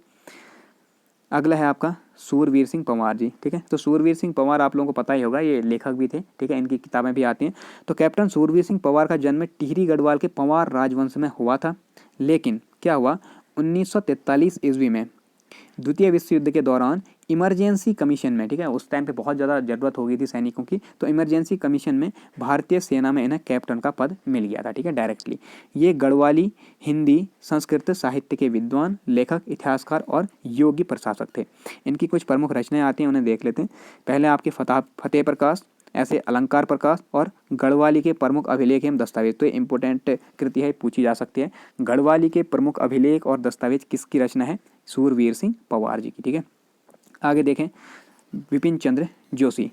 अगला है आपका सूरवीर सिंह पंवार जी। ठीक है, तो सूरवीर सिंह पंवार आप लोगों को पता ही होगा, ये लेखक भी थे। ठीक है, इनकी किताबें भी आती हैं। तो कैप्टन सूरवीर सिंह पंवार का जन्म टिहरी गढ़वाल के पंवार राजवंश में हुआ था, लेकिन क्या हुआ 1943 ईस्वी में द्वितीय विश्व युद्ध के दौरान इमरजेंसी कमीशन में, ठीक है, उस टाइम पे बहुत ज़्यादा ज़रूरत हो गई थी सैनिकों की, तो इमरजेंसी कमीशन में भारतीय सेना में इन्हें कैप्टन का पद मिल गया था। ठीक है, डायरेक्टली। ये गढ़वाली, हिंदी, संस्कृत साहित्य के विद्वान, लेखक, इतिहासकार और योगी प्रशासक थे। इनकी कुछ प्रमुख रचनाएं आती हैं, उन्हें देख लेते हैं। पहले आपके फतेह प्रकाश, ऐसे अलंकार प्रकाश और गढ़वाली के प्रमुख अभिलेख एवं दस्तावेज। तो ये इंपॉर्टेंट कृति है, पूछी जा सकती है। गढ़वाली के प्रमुख अभिलेख और दस्तावेज किसकी रचना है? सूरवीर सिंह पंवार जी की। ठीक है, आगे देखें। विपिन चंद्र जोशी,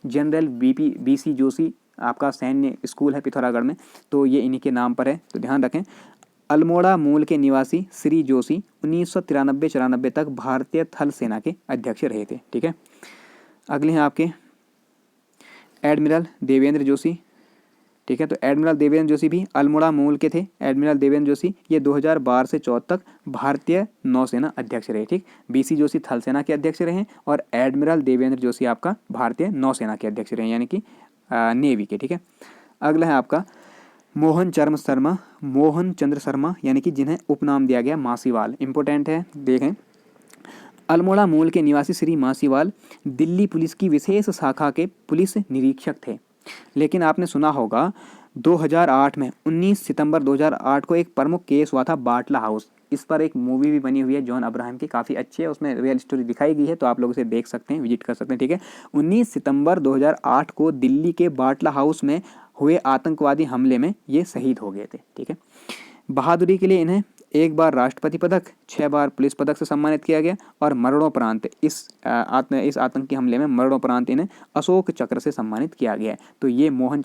जनरल बीसी जोशी, आपका सैन्य स्कूल है पिथौरागढ़ में, तो ये इन्हीं के नाम पर है, तो ध्यान रखें। अल्मोड़ा मूल के निवासी श्री जोशी 1993-94 तक भारतीय थल सेना के अध्यक्ष रहे थे। ठीक है, अगले हैं आपके एडमिरल देवेंद्र जोशी। ठीक है, तो एडमिरल देवेंद्र जोशी भी अल्मोड़ा मूल के थे। एडमिरल देवेंद्र जोशी ये 2012 से 2014 तक भारतीय नौसेना अध्यक्ष रहे। ठीक, बीसी जोशी थल सेना के अध्यक्ष रहे और एडमिरल देवेंद्र जोशी आपका भारतीय नौसेना के अध्यक्ष रहे, यानी कि नेवी के। ठीक है, अगला है आपका मोहन चंद्र शर्मा, यानी कि जिन्हें उपनाम दिया गया मासीवाल। इंपॉर्टेंट है, देखें। अल्मोड़ा मूल के निवासी श्री मासीवाल दिल्ली पुलिस की विशेष शाखा के पुलिस निरीक्षक थे, लेकिन आपने सुना होगा 2008 में 19 सितंबर 2008 को एक प्रमुख केस हुआ था बाटला हाउस। इस पर एक मूवी भी बनी हुई है जॉन अब्राहम की, काफ़ी अच्छी है, उसमें रियल स्टोरी दिखाई गई है, तो आप लोग उसे देख सकते हैं, विजिट कर सकते हैं। ठीक है, 19 सितंबर 2008 को दिल्ली के बाटला हाउस में हुए आतंकवादी हमले में ये शहीद हो गए थे। ठीक है, बहादुरी के लिए इन्हें एक बार राष्ट्रपति पदक, 6 बार पुलिस पदक से सम्मानित किया गया और मरणोपरांत इस आतंकी हमले में मरणोपरांत इन्हें अशोक चक्र से सम्मानित किया गया है। तो ये मोहन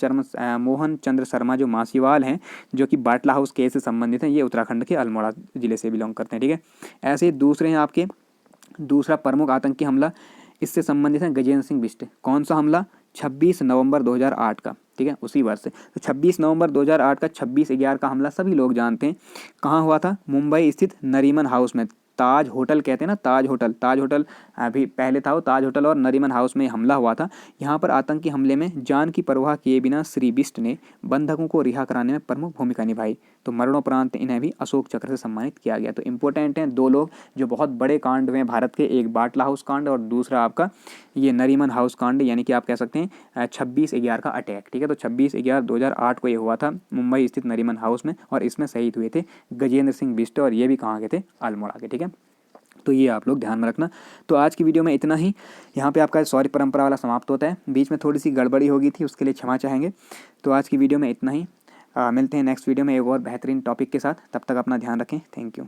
चंद्र शर्मा जो मासीवाल हैं, जो कि बाटला हाउस केस से संबंधित हैं, ये उत्तराखंड के अल्मोड़ा जिले से बिलोंग करते हैं। ठीक है, ऐसे ही दूसरे हैं आपके, दूसरा प्रमुख आतंकी हमला इससे संबंधित है गजेंद्र सिंह बिष्ट। कौन सा हमला? 26 नवंबर 2008 का। ठीक है, उसी वर्ष से। तो 26 नवंबर 2008 का 26/11 का हमला सभी लोग जानते हैं। कहाँ हुआ था? मुंबई स्थित नरीमन हाउस में, ताज होटल कहते हैं ना, ताज होटल अभी पहले था वो ताज होटल, और नरीमन हाउस में हमला हुआ था। यहाँ पर आतंकी हमले में जान की परवाह किए बिना श्री बिष्ट ने बंधकों को रिहा कराने में प्रमुख भूमिका निभाई। तो मरणोपरांत इन्हें भी अशोक चक्र से सम्मानित किया गया। तो इंपॉर्टेंट हैं दो लोग जो बहुत बड़े कांड हुए भारत के, एक बाटला हाउस कांड और दूसरा आपका ये नरीमन हाउस कांड, यानी कि आप कह सकते हैं 26/11 का अटैक। ठीक है, तो 26/11/2008 को ये हुआ था मुंबई स्थित नरीमन हाउस में, और इसमें शहीद हुए थे गजेंद्र सिंह बिष्ट, और ये भी कहाँ के थे? अल्मोड़ा के। ठीक है, तो ये आप लोग ध्यान में रखना। तो आज की वीडियो में इतना ही। यहाँ पे आपका सॉरी परंपरा वाला समाप्त होता है, बीच में थोड़ी सी गड़बड़ी हो गई थी, उसके लिए क्षमा चाहेंगे। तो आज की वीडियो में इतना ही। मिलते हैं नेक्स्ट वीडियो में एक और बेहतरीन टॉपिक के साथ। तब तक अपना ध्यान रखें। Thank you.